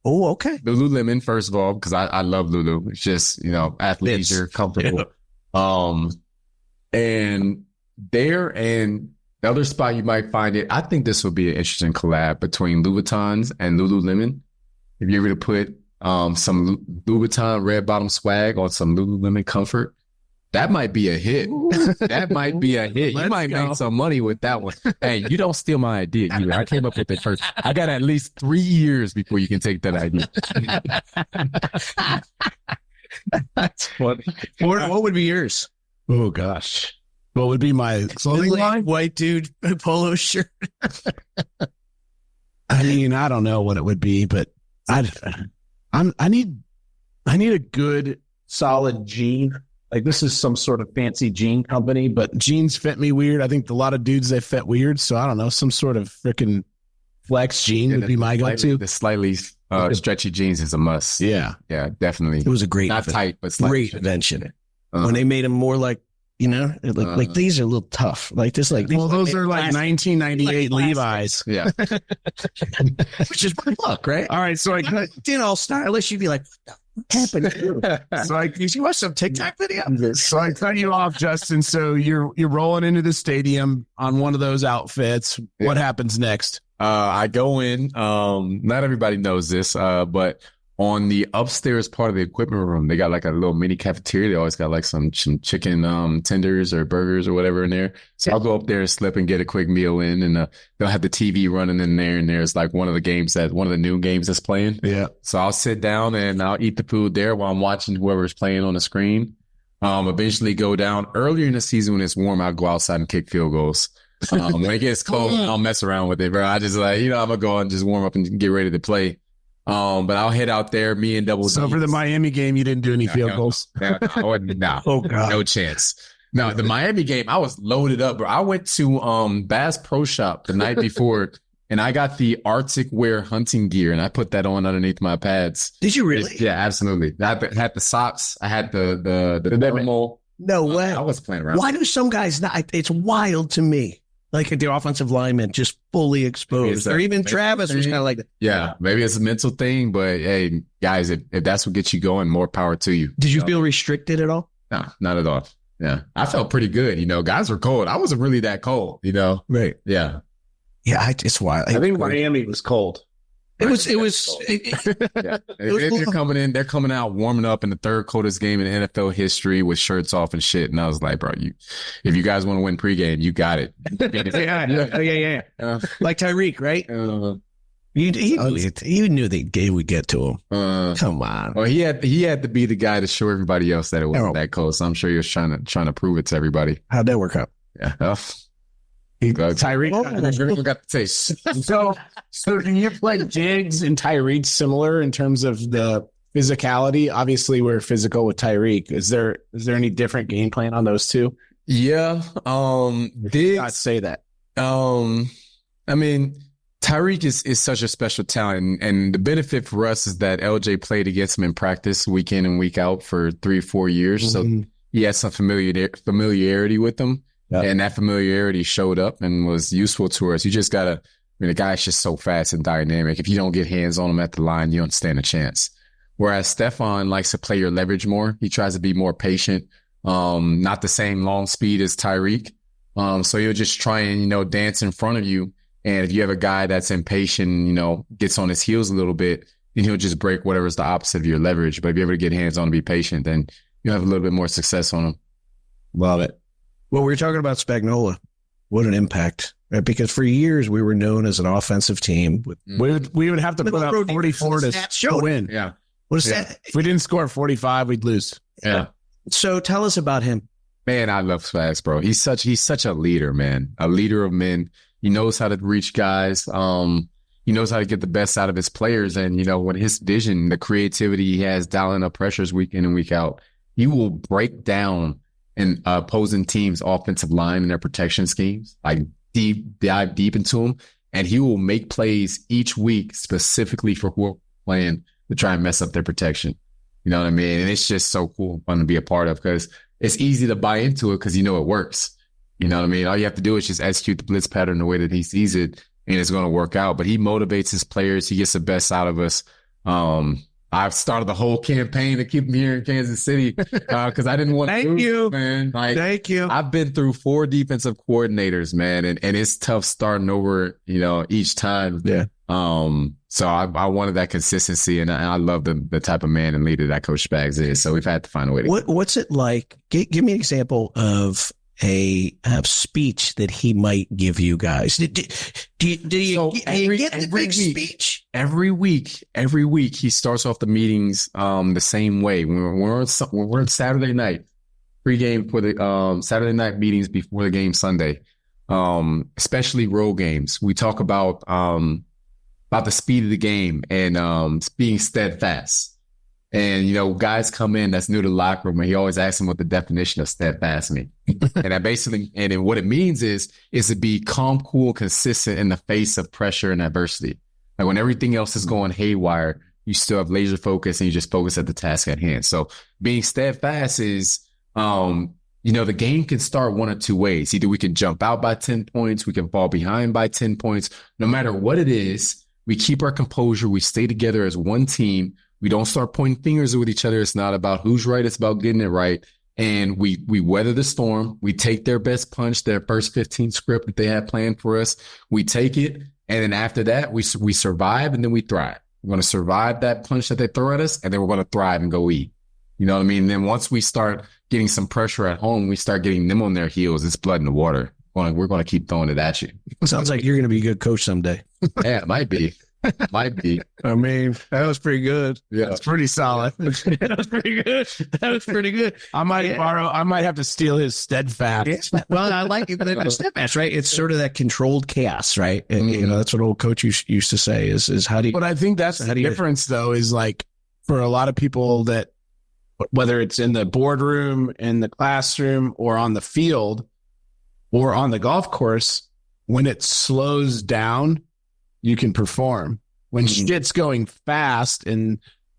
Lululemon, first of all, because I love Lulu. It's just athleisure, comfortable. And there and the other spot you might find it. I think this would be an interesting collab between Louboutins and Lululemon. If you're able to put some Louboutin red bottom swag on some Lululemon comfort, That might be a hit. That might be a hit. You might make some money with that one. Hey, you don't steal my idea either. I came up with it first. I got at least 3 years before you can take that idea.
That's funny. What would be yours?
Oh, gosh. What would be my clothing line?
White dude polo shirt.
I mean, I don't know what it would be, but I need a good, solid jean. Like, this is some sort of fancy jean company, but jeans fit me weird. I think a lot of dudes, they fit weird. So I don't know, some sort of freaking flex jean would be my go-to.
The slightly stretchy jeans is a must.
Yeah.
Yeah, definitely.
It was a great,
not tight, but slightly
great invention. When they made them more like, like these are a little tough. Like this, like
well, those are like 1998 Levi's.
Yeah,
which is my luck, right?
All right, so did all stylish. You'd be like, what happened?
So you watch some TikTok video. So I cut you off, Justin. So you're rolling into the stadium on one of those outfits. Yeah. What happens next?
I go in. Not everybody knows this, but on the upstairs part of the equipment room, they got like a little mini cafeteria. They always got like some chicken tenders or burgers or whatever in there. So I'll go up there and slip and get a quick meal in, and they'll have the TV running in there. And there's like one of the new games that's playing.
Yeah. So
I'll sit down and I'll eat the food there while I'm watching whoever's playing on the screen. Eventually go down. Earlier in the season when it's warm, I'll go outside and kick field goals. When it gets cold, I'll mess around with it, bro. I just I'm gonna go and just warm up and get ready to play. But I'll head out there, me and Double D.
So for the Miami game, you didn't do any field goals?
No. Oh, God. No chance. No, the Miami game, I was loaded up, bro. I went to Bass Pro Shop the night before, and I got the Arctic Wear hunting gear, and I put that on underneath my pads.
Did you really?
Yeah, absolutely. I had the socks. I had the thermal.
No way.
I was playing around.
Why do some guys not? It's wild to me. Like the offensive lineman just fully exposed. Or even Travis was kind of like that.
Yeah, maybe it's a mental thing, but hey, guys, if that's what gets you going, more power to you.
Did you feel restricted at all?
No, not at all. Yeah, I felt pretty good. Guys were cold. I wasn't really that cold,
Right.
Yeah.
Yeah, it's wild.
I think Miami was cold.
It was.
Yeah. They're coming out warming up in the third coldest game in NFL history with shirts off and shit. And I was like, bro, if you guys want to win pregame, you got it.
Yeah. Like Tyreek, right? You knew the game would get to him. Come on.
Well, he had to be the guy to show everybody else that it wasn't that cold. So I'm sure he was trying to prove it to everybody.
How'd that work out?
Yeah.
Tyreek got the taste. So do you play Diggs and Tyreek similar in terms of the physicality? Obviously, we're physical with Tyreek. Is there any different game plan on those two?
Yeah.
Diggs, I'd say that.
I mean, Tyreek is such a special talent, and the benefit for us is that LJ played against him in practice week in and week out for 3 or 4 years. So he has some familiarity with them. Yep. And that familiarity showed up and was useful to us. You just the guy's just so fast and dynamic. If you don't get hands on him at the line, you don't stand a chance. Whereas Stephon likes to play your leverage more. He tries to be more patient, not the same long speed as Tyreek. So he'll just try and, dance in front of you. And if you have a guy that's impatient, gets on his heels a little bit, then he'll just break whatever's the opposite of your leverage. But if you're able to get hands on and be patient, then you'll have a little bit more success on him.
Love it. Well, we were talking about Spagnuolo. What an impact, right? Because for years we were known as an offensive team.
We would have to put up 44 to win.
Yeah. What is that?
If we didn't score 45, we'd lose.
Yeah.
So tell us about him.
Man, I love Spags, bro. He's such a leader, man. A leader of men. He knows how to reach guys. He knows how to get the best out of his players. And, when his vision, the creativity he has dialing up pressures week in and week out, he will break down and opposing teams' offensive line and their protection schemes, like dive deep into them, and he will make plays each week specifically for who are playing to try and mess up their protection. You know what I mean? And it's just so cool, fun to be a part of because it's easy to buy into it because it works. You know what I mean? All you have to do is just execute the blitz pattern the way that he sees it, and it's going to work out. But he motivates his players. He gets the best out of us. I've started the whole campaign to keep him here in Kansas City because I didn't want to
Thank you,
man.
Thank you.
I've been through 4 defensive coordinators, man, and it's tough starting over, each time.
Yeah.
So I wanted that consistency, and I love the type of man and leader that Coach Spags is. So we've had to find a way to.
What's it like? Give me an example of a speech that he might give you guys. Do you get the big speech?
Every week he starts off the meetings the same way. When we're on Saturday night, pregame for the Saturday night meetings before the game Sunday, especially road games. We talk about the speed of the game and being steadfast. And, you know, guys come in that's new to the locker room, and he always asks them what the definition of steadfast means. And that basically, and then what it means is to be calm, cool, consistent in the face of pressure and adversity. Like when everything else is going haywire, you still have laser focus and you just focus at the task at hand. So being steadfast is, you know, the game can start one of two ways. Either we can jump out by 10 points, we can fall behind by 10 points. No matter what it is, we keep our composure. We stay together as one team. We don't start pointing fingers with each other. It's not about who's right. It's about getting it right. And we weather the storm. We take their best punch, their first 15 script that they had planned for us. We take it. And then after that, we survive and then we thrive. We're going to survive that punch that they throw at us, and then we're going to thrive and go eat. You know what I mean? And then once we start getting some pressure at home, we start getting them on their heels. It's blood in the water. We're going to keep throwing it at you.
Sounds like you're going to be a good coach someday.
Yeah, it might be. Might be.
I mean, that was pretty good.
Yeah,
that's pretty solid. That was pretty good. That was pretty good.
I might have to steal his steadfast.
Yeah. Well, I like it. Steadfast, right? It's sort of that controlled chaos, right? And, you know, that's what old coach used to say is how do you.
But I think that's the difference, though, is like for a lot of people that whether it's in the boardroom, in the classroom, or on the field, or on the golf course, when it slows down, you can perform. When shit's going fast and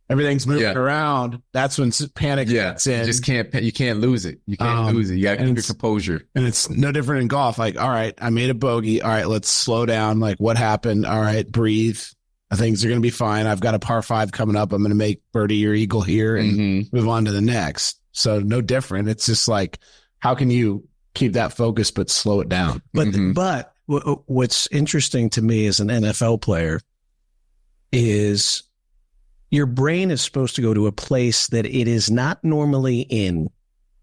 everything's moving around, that's when panic gets in.
You can't lose it. You can't lose it. You got to keep your composure.
And it's no different in golf. Like, all right, I made a bogey. All right, let's slow down. Like, what happened? All right, breathe. Things are going to be fine. I've got a par 5 coming up. I'm going to make birdie or eagle here and move on to the next. So no different. It's just like, how can you keep that focus but slow it down?
But what's interesting to me as an NFL player is your brain is supposed to go to a place that it is not normally in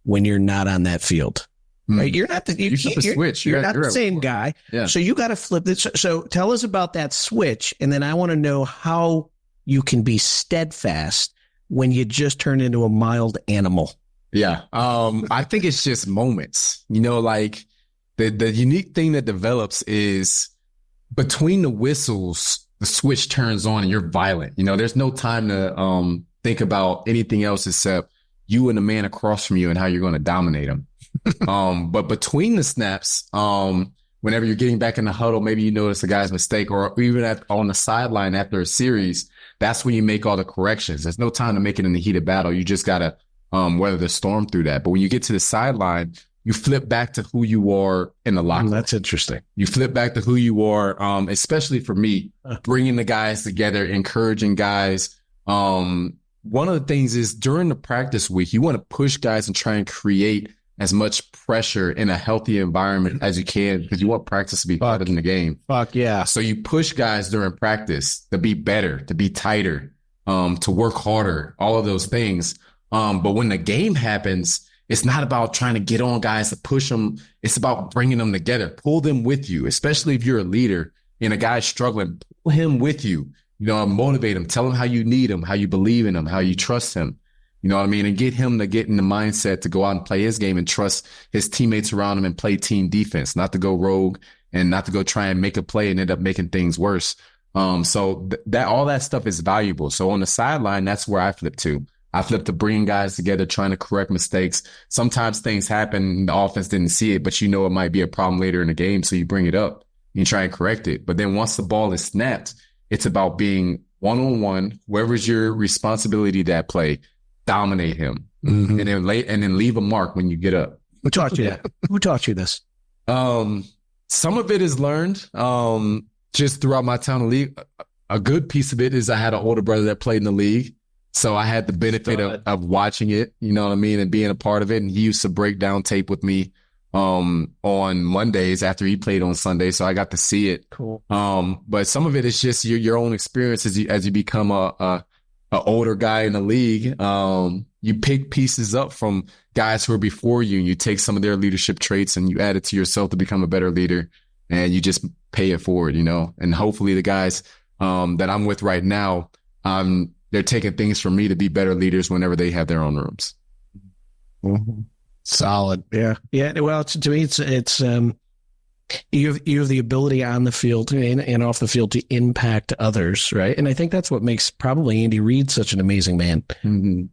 when you're not on that field. Right? You're not you're not the same guy. Yeah. So you got to flip this. So tell us about that switch. And then I want to know how you can be steadfast when you just turn into a mild animal.
Yeah. I think it's just moments, you know, like the unique thing that develops is between the whistles, the switch turns on and you're violent. You know, there's no time to think about anything else except you and the man across from you and how you're going to dominate him. But between the snaps, whenever you're getting back in the huddle, maybe you notice a guy's mistake, or even on the sideline after a series, that's when you make all the corrections. There's no time to make it in the heat of battle. You just got to weather the storm through that. But when you get to the sideline, you flip back to who you are in the locker room.
That's interesting.
You flip back to who you are, especially for me, bringing the guys together, encouraging guys. One of the things is during the practice week, you want to push guys and try and create as much pressure in a healthy environment as you can, because you want practice to be better than the game.
Fuck yeah.
So you push guys during practice to be better, to be tighter, to work harder, all of those things. But when the game happens, it's not about trying to get on guys to push them. It's about bringing them together, pull them with you, especially if you're a leader and a guy's struggling, pull him with you, you know, motivate him, tell him how you need him, how you believe in him, how you trust him. You know what I mean? And get him to get in the mindset to go out and play his game and trust his teammates around him and play team defense, not to go rogue and not to go try and make a play and end up making things worse. So that all that stuff is valuable. So on the sideline, that's where I flip to. I flip to bringing guys together, trying to correct mistakes. Sometimes things happen, the offense didn't see it, but you know it might be a problem later in the game, so you bring it up. You try and correct it. But then once the ball is snapped, it's about being one-on-one, whoever's your responsibility that play, dominate him, and then leave a mark when you get up.
Who taught you that? Who taught you this?
Some of it is learned just throughout my time in the league. A good piece of it is I had an older brother that played in the league, so I had the benefit of watching it, you know what I mean, and being a part of it. And he used to break down tape with me on Mondays after he played on Sunday. So I got to see it.
Cool.
But some of it is just your own experience as you become a older guy in the league. You pick pieces up from guys who are before you, and you take some of their leadership traits and you add it to yourself to become a better leader, and you just pay it forward, and hopefully the guys that I'm with right now, they're taking things from me to be better leaders whenever they have their own rooms.
Mm-hmm. Solid. Yeah. Well, to me, it's you have the ability on the field and off the field to impact others, right? And I think that's what makes probably Andy Reid such an amazing man,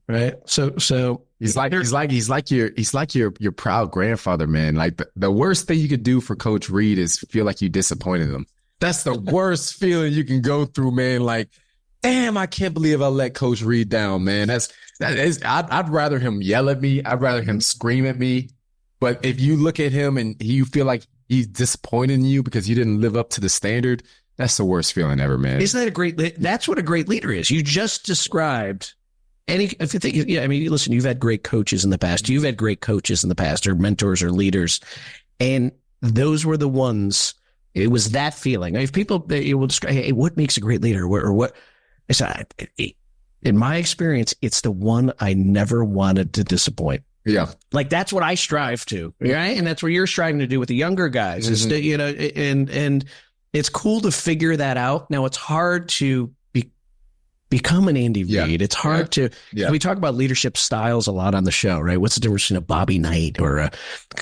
right? So
he's like your proud grandfather, man. Like the worst thing you could do for Coach Reid is feel like you disappointed him. That's the worst feeling you can go through, man. Like, damn, I can't believe I let Coach Reid down, man. I'd rather him yell at me. I'd rather him scream at me. But if you look at him and you feel like he's disappointed in you because you didn't live up to the standard, that's the worst feeling ever, man.
Isn't that that's what a great leader is. You just described listen, you've had great coaches in the past. You've had great coaches in the past, or mentors or leaders. And those were the ones, it was that feeling. If people, it will describe, hey, what makes a great leader or what? I said, in my experience, it's the one I never wanted to disappoint.
Yeah.
Like that's what I strive to, right? And that's what you're striving to do with the younger guys is to, and it's cool to figure that out. Now it's hard to become an Andy Reid. It's hard to, we talk about leadership styles a lot on the show, right? What's the difference between a Bobby Knight or a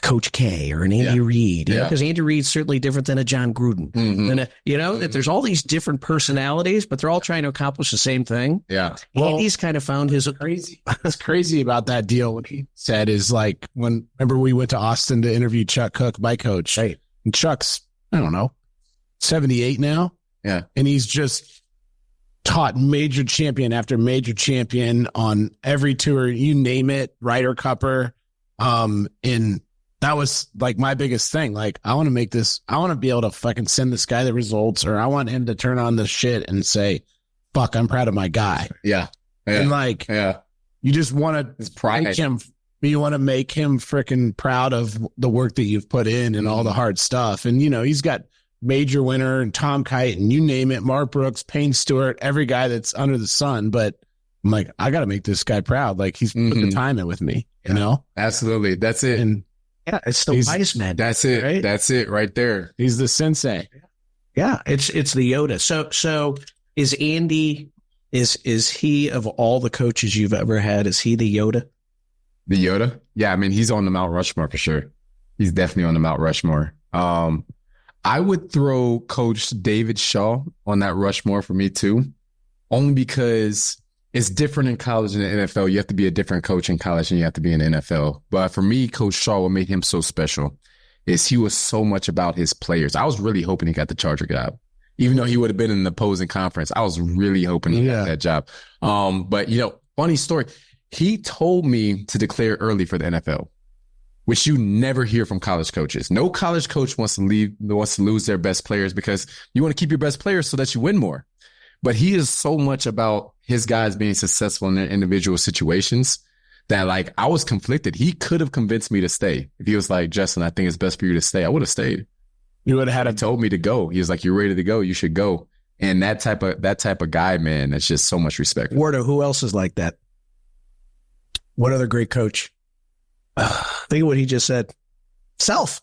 Coach K or an Andy Reid? Because Andy Reid's certainly different than a John Gruden. That there's all these different personalities, but they're all trying to accomplish the same thing.
Yeah.
Andy's kind of found his
crazy. What's crazy about that deal, what he said is like, remember we went to Austin to interview Chuck Cook, my coach.
Right.
And Chuck's, I don't know, 78 now.
Yeah.
And he's just taught major champion after major champion on every tour, you name it, Ryder Cupper. And that was like my biggest thing. Like, I want to be able to fucking send this guy the results, or I want him to turn on the shit and say, fuck, I'm proud of my guy.
Yeah.
And like, you just want to make him, you want to make him freaking proud of the work that you've put in and all the hard stuff. And, he's got major winner and Tom Kite and you name it, Mark Brooks, Payne Stewart, every guy that's under the sun. But I'm like, I got to make this guy proud. Like he's put the time in with me,
Absolutely. That's it.
And
it's the wise man.
That's it. Right? That's it right there.
He's the sensei.
Yeah. It's the Yoda. So is Andy, is he, of all the coaches you've ever had, is he the Yoda?
The Yoda? Yeah. I mean, he's on the Mount Rushmore for sure. He's definitely on the Mount Rushmore. I would throw Coach David Shaw on that Rushmore for me too, only because it's different in college and the NFL. You have to be a different coach in college than you have to be in the NFL. But for me, Coach Shaw, what made him so special is he was so much about his players. I was really hoping he got the Charger job. Even though he would have been in the opposing conference, I was really hoping he got that job. But, funny story. He told me to declare early for the NFL, which you never hear from college coaches. No college coach wants to lose their best players because you want to keep your best players so that you win more. But he is so much about his guys being successful in their individual situations that, like, I was conflicted. He could have convinced me to stay. If he was like, Justin, I think it's best for you to stay, I would have stayed.
You would have had
told me to go. He was like, you're ready to go. You should go. And that type of guy, man, that's just so much respect.
Wardo, who else is like that? What other great coach? Think of what he just said. Self.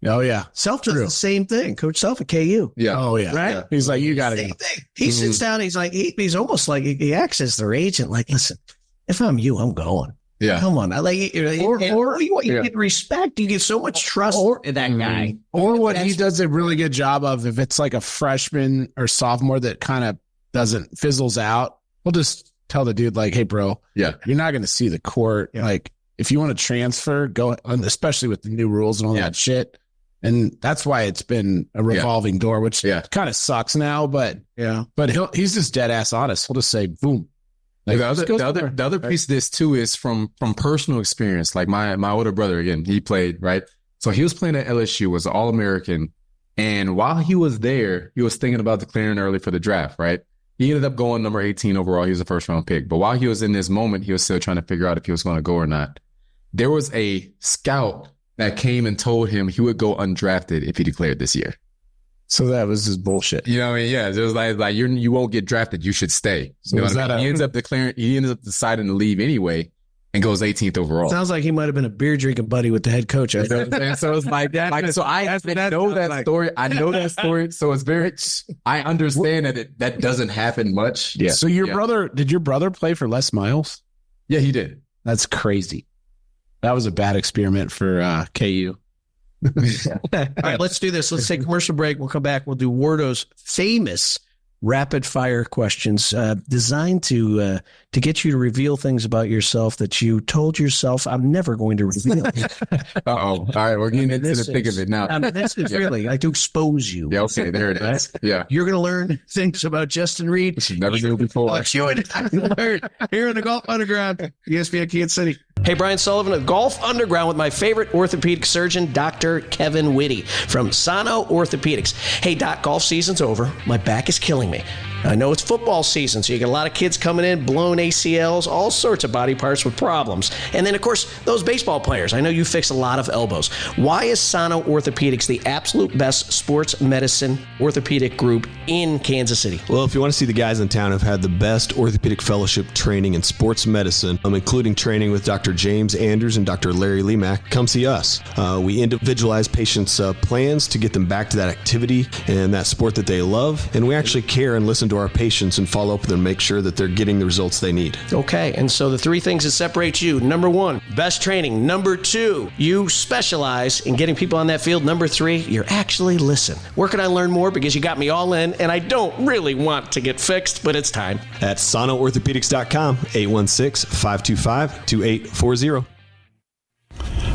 Oh, yeah.
Self does the same thing. Coach Self at KU.
Yeah.
Oh, yeah.
Right?
Yeah. He's like, you got to go.
He sits down. He's like, he's almost like he acts as their agent. Like, listen, if I'm you, I'm going.
Yeah.
Come on. I like you get respect. You get so much trust in that guy.
Or what he does a really good job of, if it's like a freshman or sophomore that kind of fizzles out, we'll just tell the dude, like, hey, bro, you're not going to see the court. Yeah. Like, if you want to transfer, go, especially with the new rules and all that shit. And that's why it's been a revolving door, which kind of sucks now. But he's just dead ass honest. He'll just say, boom. Like,
the other piece of this too is from personal experience. Like my older brother, again, he played, right? So he was playing at LSU, was an All-American. And while he was there, he was thinking about declaring early for the draft, right? He ended up going number 18 overall. He was a first round pick. But while he was in this moment, he was still trying to figure out if he was going to go or not. There was a scout that came and told him he would go undrafted if he declared this year.
So that was his bullshit.
You know what I mean? Yeah. It was like you won't get drafted. You should stay.
So
you know
was
what I mean? He ends up deciding to leave anyway and goes 18th overall.
Sounds like he might have been a beer drinking buddy with the head coach.
You know what I'm saying? So it's like that. I know that story. I know that story. So it's very, I understand that that doesn't happen much. Yeah.
So did your brother play for Les Miles?
Yeah, he did.
That's crazy. That was a bad experiment for KU.
All right, let's do this. Let's take a commercial break. We'll come back. We'll do Wardo's famous rapid fire questions designed to get you to reveal things about yourself that you told yourself I'm never going to reveal.
All right, we're getting into the thick of it now.
This is really like to expose you.
Yeah, okay, there it is. Yeah,
you're going to learn things about Justin Reid
which you never knew before.
You learn here in the Golf Underground, ESPN Kansas City. Hey, Brian Sullivan of Golf Underground with my favorite orthopedic surgeon, Dr. Kevin Whitty from Sano Orthopedics. Hey, Doc, golf season's over. My back is killing me. I know it's football season, so you get a lot of kids coming in, blown ACLs, all sorts of body parts with problems. And then, of course, those baseball players. I know you fix a lot of elbows. Why is Sano Orthopedics the absolute best sports medicine orthopedic group in Kansas City?
Well, if you want to see the guys in town who've had the best orthopedic fellowship training in sports medicine, including training with Dr. James Andrews and Dr. Larry Lemack, come see us. We individualize patients' plans to get them back to that activity and that sport that they love. And we actually care and listen to our patients and follow up with them, make sure that they're getting the results they need.
Okay, and so the three things that separate you: number one, best training; number two, you specialize in getting people on that field; number three, you're actually listen. Where can I learn more? Because you got me all in, and I don't really want to get fixed, but it's time.
At SanoOrthopedics.com, 816-525-2840.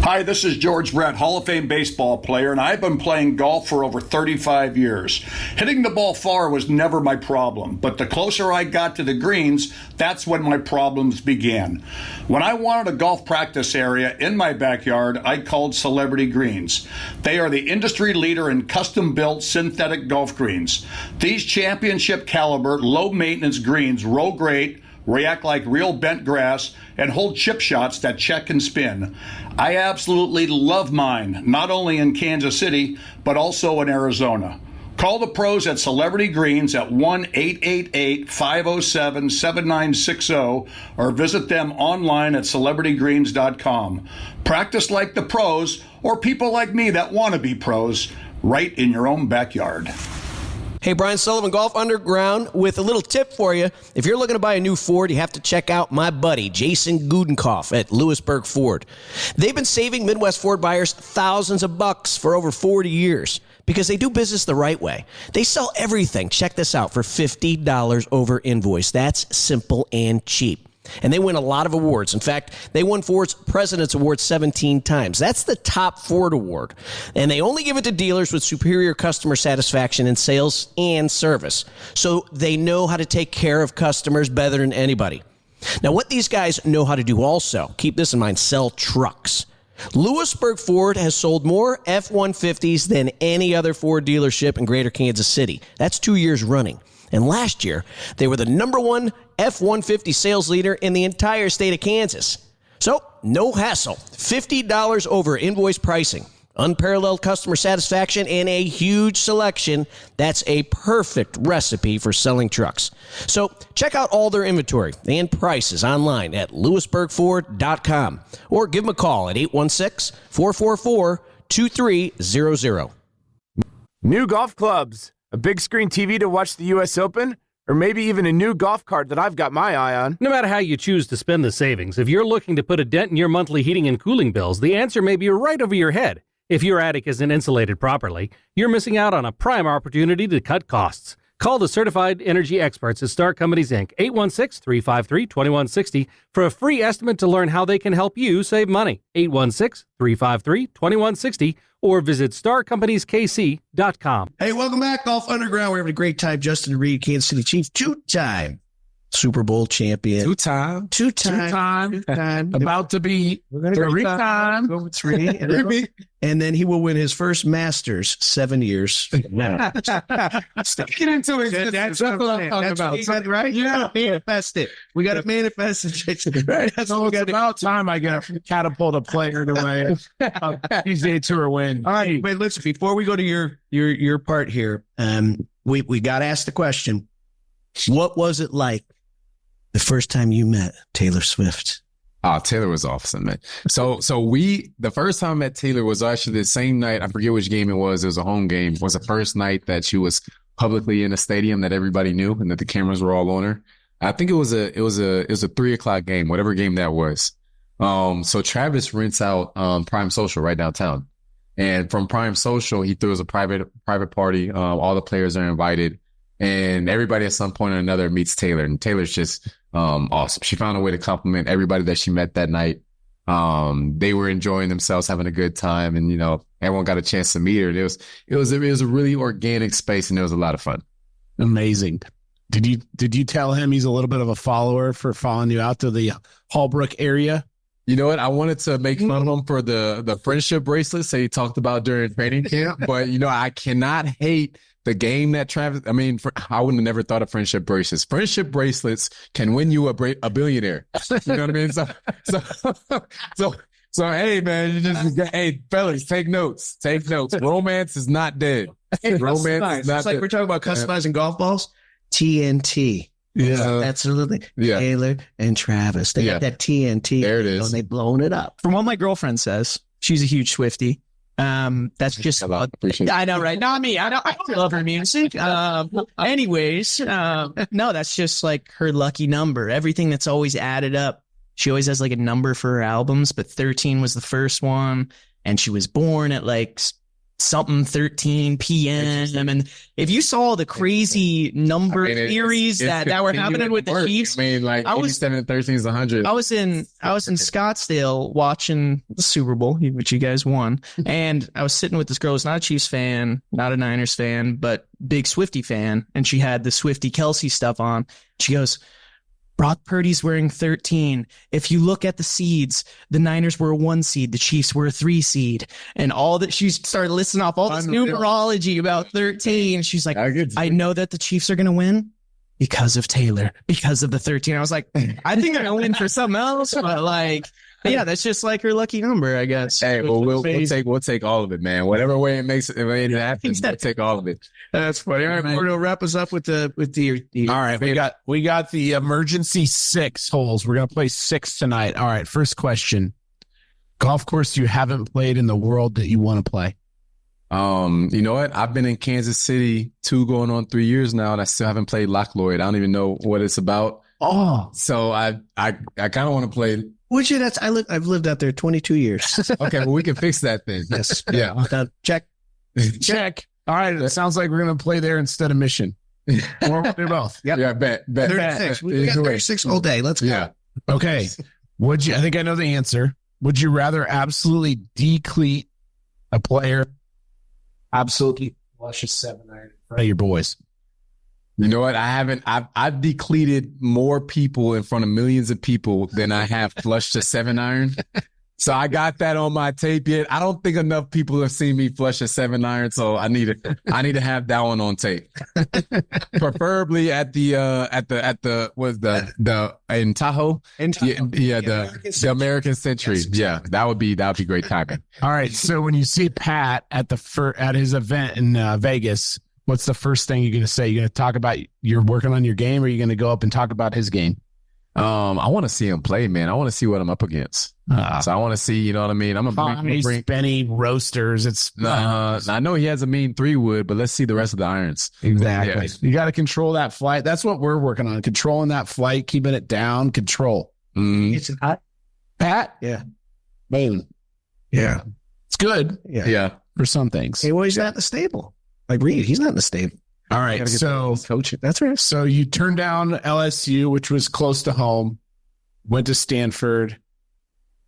Hi, this is George Brett, Hall of Fame baseball player, and I've been playing golf for over 35 years. Hitting the ball far was never my problem, but the closer I got to the greens, that's when my problems began. When I wanted a golf practice area in my backyard, I called Celebrity Greens. They are the industry leader in custom-built synthetic golf greens. These championship caliber, low-maintenance greens roll great, react like real bent grass, and hold chip shots that check and spin. I absolutely love mine, not only in Kansas City, but also in Arizona. Call the pros at Celebrity Greens at 1-888-507-7960 or visit them online at celebritygreens.com. Practice like the pros, or people like me that want to be pros, right in your own backyard.
Hey, Brian Sullivan, Golf Underground, with a little tip for you. If you're looking to buy a new Ford, you have to check out my buddy, Jason Gudenkoff at Lewisburg Ford. They've been saving Midwest Ford buyers thousands of bucks for over 40 years because they do business the right way. They sell everything, check this out, for $50 over invoice. That's simple and cheap. And they win a lot of awards. In fact, they won Ford's President's Award 17 times. That's the top Ford award. And they only give it to dealers with superior customer satisfaction in sales and service. So they know how to take care of customers better than anybody. Now, what these guys know how to do also, keep this in mind, sell trucks. Lewisburg Ford has sold more F-150s than any other Ford dealership in greater Kansas City. That's 2 years running. And last year, they were the number one F-150 sales leader in the entire state of Kansas. So, no hassle. $50 over invoice pricing, unparalleled customer satisfaction, and a huge selection. That's a perfect recipe for selling trucks. So, check out all their inventory and prices online at lewisburgford.com or give them a call at 816-444-2300.
New golf clubs, a big screen TV to watch the U.S. Open, or maybe even a new golf cart that I've got my eye on.
No matter how you choose to spend the savings, if you're looking to put a dent in your monthly heating and cooling bills, the answer may be right over your head. If your attic isn't insulated properly, you're missing out on a prime opportunity to cut costs. Call the certified energy experts at Star Companies, Inc., 816-353-2160 for a free estimate to learn how they can help you save money. 816-353-2160 or visit starcompanieskc.com.
Hey, welcome back, Golf Underground. We're having a great time. Justin Reid, Kansas City Chief, two-time Super Bowl champion.
Two-time. About to be three-time.
Go with 3. And then he will win his first Masters 7 years.
Get into it. That's what I'm talking about.
Exactly right? Yeah. Manifest it. We got to manifest it. Right? That's
So it's about time I got to catapult a player to my PGA Tour win.
All right. Wait, listen, before we go to your part here, we got to ask the question, what was it like the first time you met Taylor Swift?
Oh, Taylor was awesome, man. So the first time I met Taylor was actually the same night. I forget which game it was. It was a home game. It was the first night that she was publicly in a stadium that everybody knew and that the cameras were all on her. I think it was a 3:00 game, whatever game that was. So Travis rents out Prime Social right downtown, and from Prime Social he throws a private party. All the players are invited. And everybody at some point or another meets Taylor, and Taylor's just awesome. She found a way to compliment everybody that she met that night. They were enjoying themselves, having a good time, and everyone got a chance to meet her. It was a really organic space, and it was a lot of fun.
Amazing. Did you tell him he's a little bit of a follower for following you out to the Hallbrook area?
You know what? I wanted to make fun of him for the friendship bracelets that he talked about during training camp, but I cannot hate the game that Travis, I wouldn't have never thought of friendship bracelets. Friendship bracelets can win you a billionaire. You know what I mean? So hey, man, hey, fellas, take notes. Romance is not dead. Romance is not
it's like
dead.
We're talking about customizing golf balls. TNT.
Yeah.
Absolutely.
Yeah.
Taylor and Travis. They got that TNT.
There it is.
And they blown it up.
From what my girlfriend says, she's a huge Swiftie. That's just, I know, right? Not me. I love her music. Anyways, no, that's just like her lucky number. Everything that's always added up. She always has like a number for her albums, but 13 was the first one. And she was born at like something 13 p.m. And if you saw the crazy number theories that were happening with the Chiefs,
like 87 and 13 is 100.
I was in Scottsdale watching the Super Bowl, which you guys won, and I was sitting with this girl who's not a Chiefs fan, not a Niners fan, but big Swiftie fan, and she had the Swiftie Kelce stuff on. She goes, Brock Purdy's wearing 13. If you look at the seeds, the Niners were a 1 seed, the Chiefs were a 3 seed, and all that. She started listing off all this numerology about 13. She's like, I know that the Chiefs are going to win because of Taylor, because of the 13. I was like, I think I'm going to win for something else, but like, yeah, that's just like her lucky number, I guess.
Hey, well, we'll take all of it, man. Whatever way it makes it happen, we'll take all of it.
That's funny. All right, Porto, wrap us up with the
all right, we got the emergency 6 holes. We're gonna play 6 tonight. All right, first question: golf course you haven't played in the world that you want to play?
You know what? I've been in Kansas City 2 going on 3 years now, and I still haven't played Loch Lloyd. I don't even know what it's about.
Oh,
so I kind of want to play.
Would you? I've lived out there 22 years.
Okay, well, we can fix that then.
Yes.
Yeah.
Check.
All right. It sounds like we're going to play there instead of Mission. Or we'll do both.
Yep.
Yeah, bet.
36. We got 36 all day. Let's go.
Yeah.
Okay. I think I know the answer. Would you rather absolutely decleat a player, absolutely flush a 7-iron in front of your boys?
You know what? I've decleated more people in front of millions of people than I have flushed a 7-iron. So I got that on my tape yet. I don't think enough people have seen me flush a 7-iron, so I need to have that one on tape. Preferably in Tahoe. The American Century. Yeah, that would be great timing.
All right. So when you see Pat at his event in Vegas, what's the first thing you're going to say? You're going to talk about you're working on your game, or are you going to go up and talk about his game?
I want to see him play, man. I want to see what I'm up against. So I want to see, you know what I mean? I'm a
bring Benny roasters.
I know he has a mean 3-wood, but let's see the rest of the irons.
Exactly.
Yeah.
You got to control that flight. That's what we're working on. Controlling that flight, keeping it down, control.
Mm-hmm.
It's hot.
Pat?
Yeah.
Boom. Yeah. It's good.
Yeah.
For some things.
Hey, well, he's not in the stable. Like Reid, he's not in the stable.
All right. So
coach. That's right.
So you turned down LSU, which was close to home, went to Stanford.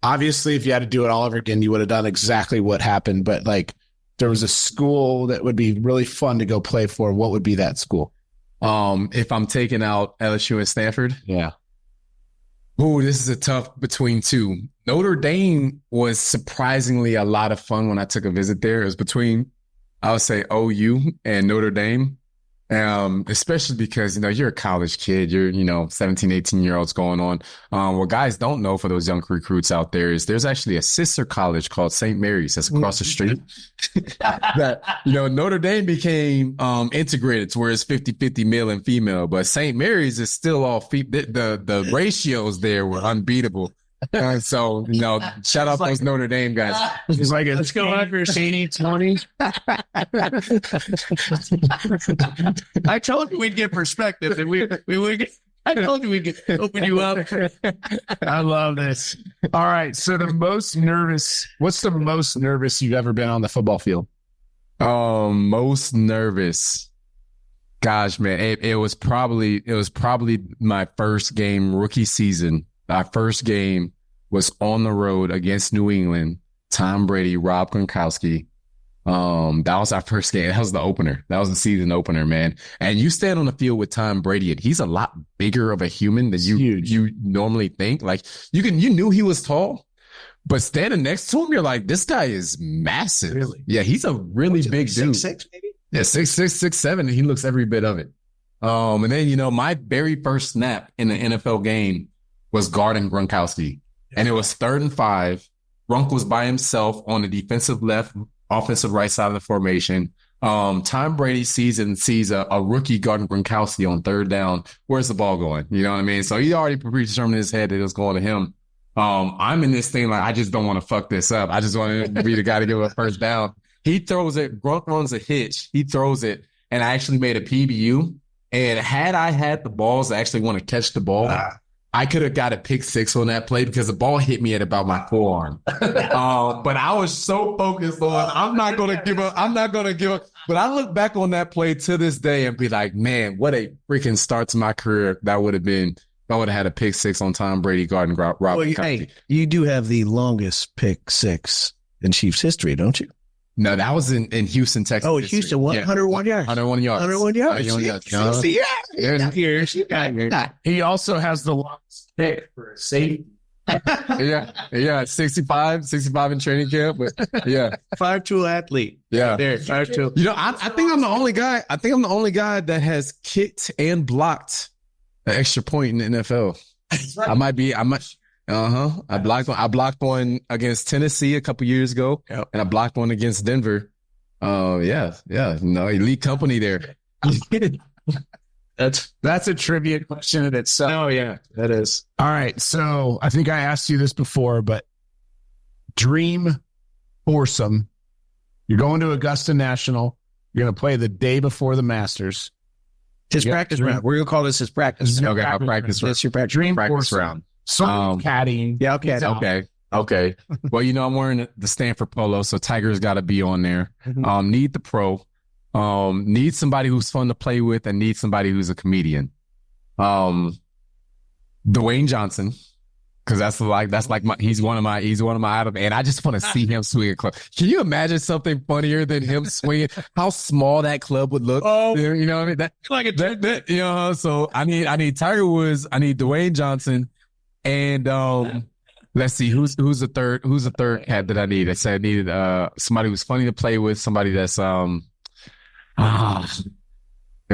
Obviously, if you had to do it all over again, you would have done exactly what happened. But like, there was a school that would be really fun to go play for. What would be that school?
If I'm taking out LSU and Stanford.
Yeah.
Oh, this is a tough between two. Notre Dame was surprisingly a lot of fun when I took a visit there. It was between, I would say, OU and Notre Dame. Especially because, you're a college kid, you're, 17, 18-year-olds going on. What guys don't know for those young recruits out there is there's actually a sister college called St. Mary's that's across the street that, Notre Dame became integrated to where it's 50-50 male and female, but St. Mary's is still all the ratios there were unbeatable. So, shout out those Notre Dame guys.
He's like, let's go after 80-20.
I told you we'd get perspective, and we would get. I told you we'd open you up.
I love this. All right. So what's the most nervous you've ever been on the football field?
Most nervous. Gosh, man, it was probably my first game, rookie season. Our first game was on the road against New England. Tom Brady, Rob Gronkowski. That was our first game. That was the opener. That was the season opener, man. And you stand on the field with Tom Brady, and he's a lot bigger of a human than you normally think. Like you knew he was tall, but standing next to him, you're like, this guy is massive.
Really?
Yeah, he's a really big dude.
6'6", maybe?
Yeah, 6'6", 6'7", and he looks every bit of it. And then, my very first snap in the NFL game was guarding Gronkowski. And it was 3rd and 5. Gronk was by himself on the defensive left, offensive right side of the formation. Tom Brady sees a rookie guarding Gronkowski on 3rd down. Where's the ball going? You know what I mean? So he already predetermined in his head that it was going to him. I'm in this thing like, I just don't want to fuck this up. I just want to be the guy to give a first down. He throws it. Gronk runs a hitch. He throws it. And I actually made a PBU. And had I had the balls to actually want to catch the ball, I could have got a pick 6 on that play because the ball hit me at about my forearm. But I was so focused on, I'm not going to give up. But I look back on that play to this day and be like, man, what a freaking start to my career that would have been if I would have had a pick 6 on Tom Brady guarding Rob.
Hey, you do have the longest pick 6 in Chiefs history, don't you?
No, that was in Houston, Texas.
Oh, in Houston, what? 101 yards.
101 yards.
101 yards.
101 yards.
He also has the longest pick for a safety.
Yeah, 65 in training camp, but yeah.
5'2" athlete.
Yeah.
There, 5'2".
I think I'm the only guy. I think I'm the only guy that has kicked and blocked an extra point in the NFL. Right. I blocked one against Tennessee a couple years ago, and I blocked one against Denver. Elite company there.
That's a trivia question in itself.
Oh yeah, that is.
All right, so I think I asked you this before, but dream foursome. You're going to Augusta National. You're going to play the day before the Masters.
His practice round. We're going to call this his practice.
Okay, our practice round.
That's your practice
round.
So caddying.
Yeah, okay.
Okay. Well, I'm wearing the Stanford polo, so Tiger's got to be on there. Need the pro. Need somebody who's fun to play with, and need somebody who's a comedian. Dwayne Johnson, because he's one of my idols, and I just want to see him swing a club. Can you imagine something funnier than him swinging? How small that club would look? Oh, you know what I mean? So I need Tiger Woods, I need Dwayne Johnson, and let's see who's the third cat that I need. I said I needed somebody who's funny to play with, somebody that's let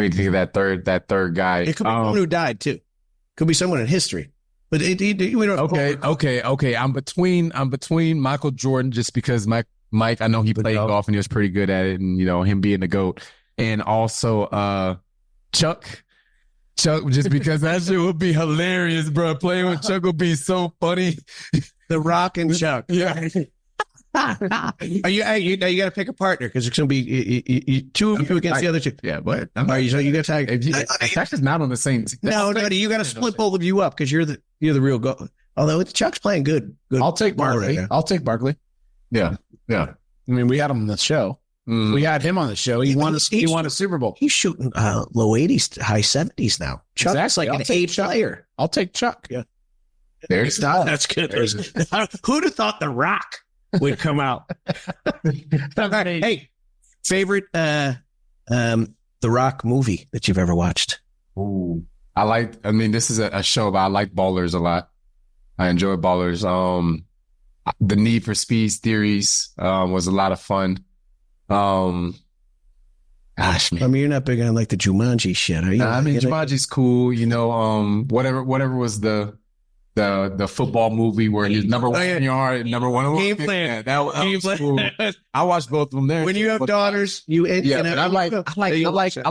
me think of that third guy.
It could be someone who died too. Could be someone in history. But we don't.
Okay. I'm between Michael Jordan, just because Mike, I know he played golf and he was pretty good at it, and him being the GOAT, and also Chuck, just because that shit would be hilarious, bro. Playing with Chuck would be so funny.
The Rock and Chuck.
Yeah.
You got to pick a partner because it's going to be two of you against the other two.
Yeah, but
so you got to
Chuck is not on the same team.
No, you got to split both of you up because you're the real go. Although Chuck's playing good.
I'll take Barkley. I'll take Barkley.
Yeah. I
mean, we had him on the show. We had him on the show. He won a Super Bowl.
He's shooting low 80s, high 70s now. Chuck's like an A player.
I'll take Chuck.
Yeah.
There's
that's good. Who'd have thought The Rock would come out? Hey, favorite The Rock movie that you've ever watched?
Ooh, this is a show, but I like Ballers a lot. I enjoy Ballers. The Need for Speed Theories was a lot of fun. Gosh, man.
I mean, you're not big on like the Jumanji shit, are you?
Jumanji's cool. Whatever was the football movie where he's number one in your heart, number one.
Game Plan.
That was cool. I watched both of them there.
When you have daughters, I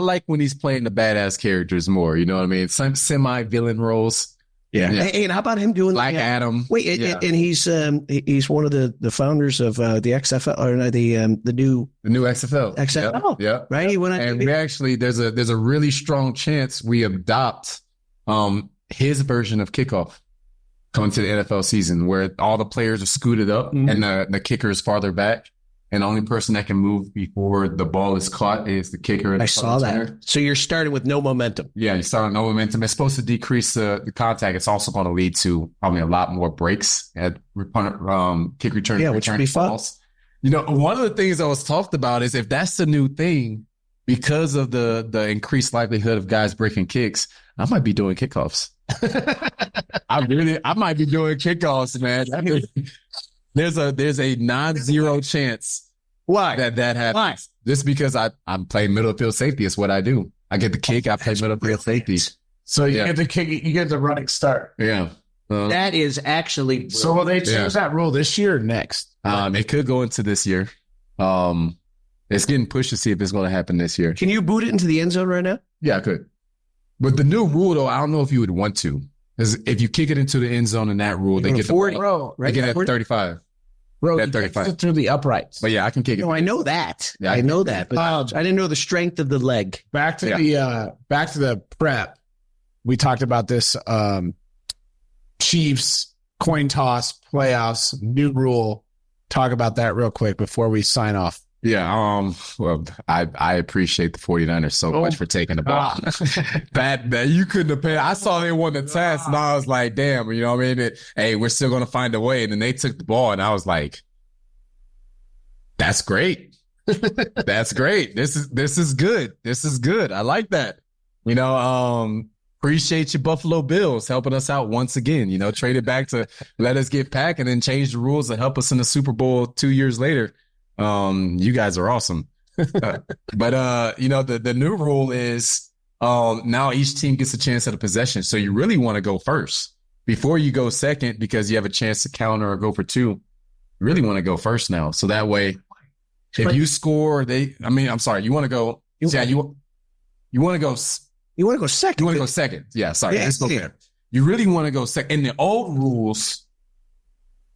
like when he's playing the badass characters more. You know what I mean? Some semi-villain roles.
Yeah. Hey, and how about him doing
Black Adam?
Wait, and he's one of the founders of the XFL or the new
XFL.
XFL.
Yeah.
Right.
We actually there's a really strong chance we adopt his version of kickoff coming to the NFL season, where all the players are scooted up and the kicker is farther back. And the only person that can move before the ball is caught is the kicker.
I saw that. So you're starting with no momentum.
Yeah, you start with no momentum. It's supposed to decrease the contact. It's also going to lead to probably a lot more breaks at kick return.
Yeah, which would be fun.
One of the things that was talked about is if that's the new thing, because of the increased likelihood of guys breaking kicks, I might be doing kickoffs. I might be doing kickoffs, man. There's a non-zero chance that happens. Why? Just because I'm playing middle field safety. It's what I do. I get the kick. I play middle field safety.
So you get the kick. You get the running start.
Yeah.
That is actually.
So will they change that rule this year or next?
It could go into this year. It's getting pushed to see if it's going to happen this year.
Can you boot it into the end zone right now?
Yeah, I could. But the new rule, though, I don't know if you would want to. Because if you kick it into the end zone in that rule, they get
40,
They get at 35.
Bro,
at 35
through the uprights.
But yeah, I can kick it.
No, I know that.
Yeah,
I know that. But I didn't know the strength of the leg.
Back to the prep. We talked about this. Chiefs coin toss playoffs new rule. Talk about that real quick before we sign off.
Yeah, well, I appreciate the 49ers so much for taking the ball. That you couldn't have paid. I saw they won the test, and I was like, damn, you know what I mean? Hey, we're still going to find a way. And then they took the ball, and I was like, that's great. That's great. This is good. This is good. I like that. Appreciate you, Buffalo Bills, helping us out once again. Traded back to let us get back and then change the rules to help us in the Super Bowl 2 years later. You guys are awesome. But the new rule is now each team gets a chance at a possession. So you really want to go first before you go second, because you have a chance to counter or go for two. You really want to go first now. So that way, if you score, you want to go. Yeah, you want to go.
You want to go second.
You want to go second. Yeah, sorry. Let's go there. You really want to go second. In the old rules,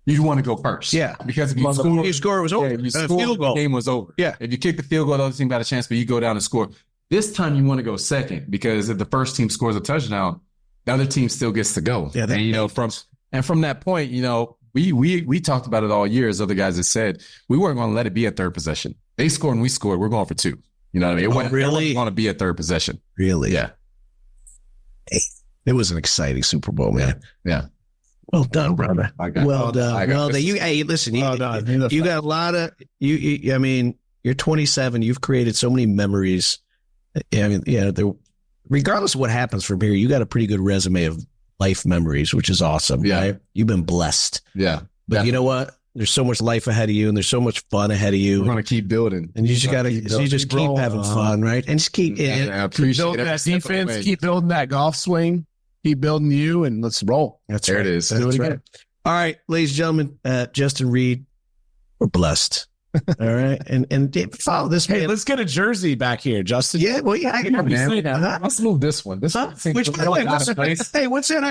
you want to go first.
Yeah.
Because if
you score, it was over.
Yeah, if you score,
field goal.
The game was over.
Yeah.
If you kick the field goal, the other team got a chance, but you go down and score. This time you want to go second, because if the first team scores a touchdown, the other team still gets to go.
Yeah.
From that point, we talked about it all year, as other guys have said. We weren't going to let it be a third possession. They scored and we scored. We're going for two. You know what I mean? It wasn't going to be a third possession.
Really?
Yeah.
Hey, it was an exciting Super Bowl, man.
Yeah.
Well done, brother. Well done. Listen, you got a lot of I mean, you're 27. You've created so many memories. Regardless of what happens from here, you got a pretty good resume of life memories, which is awesome.
Yeah.
Right? You've been blessed.
Yeah.
But you know what? There's so much life ahead of you, and there's so much fun ahead of you.
We're going to keep building.
And you just got to keep having fun, right? And just keep
building that defense, keep building that golf swing, keep building you, and let's roll.
That's
there
right.
It is.
Do it again. All right, ladies and gentlemen, Justin Reid, we're blessed. All right, and follow this.
Hey,
man.
let's get a jersey back here, Justin.
Yeah, well, yeah, I can
Let's move this one. Which
hey, what's that on here? What's that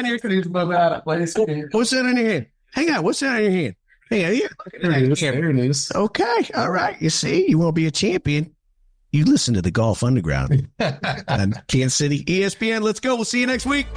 on your hand? Hang on, what's that on your hand? Hey, here.
There it is.
Okay, all right. You see, you won't be a champion. You listen to the Golf Underground on Kansas City ESPN. Let's go. We'll see you next week.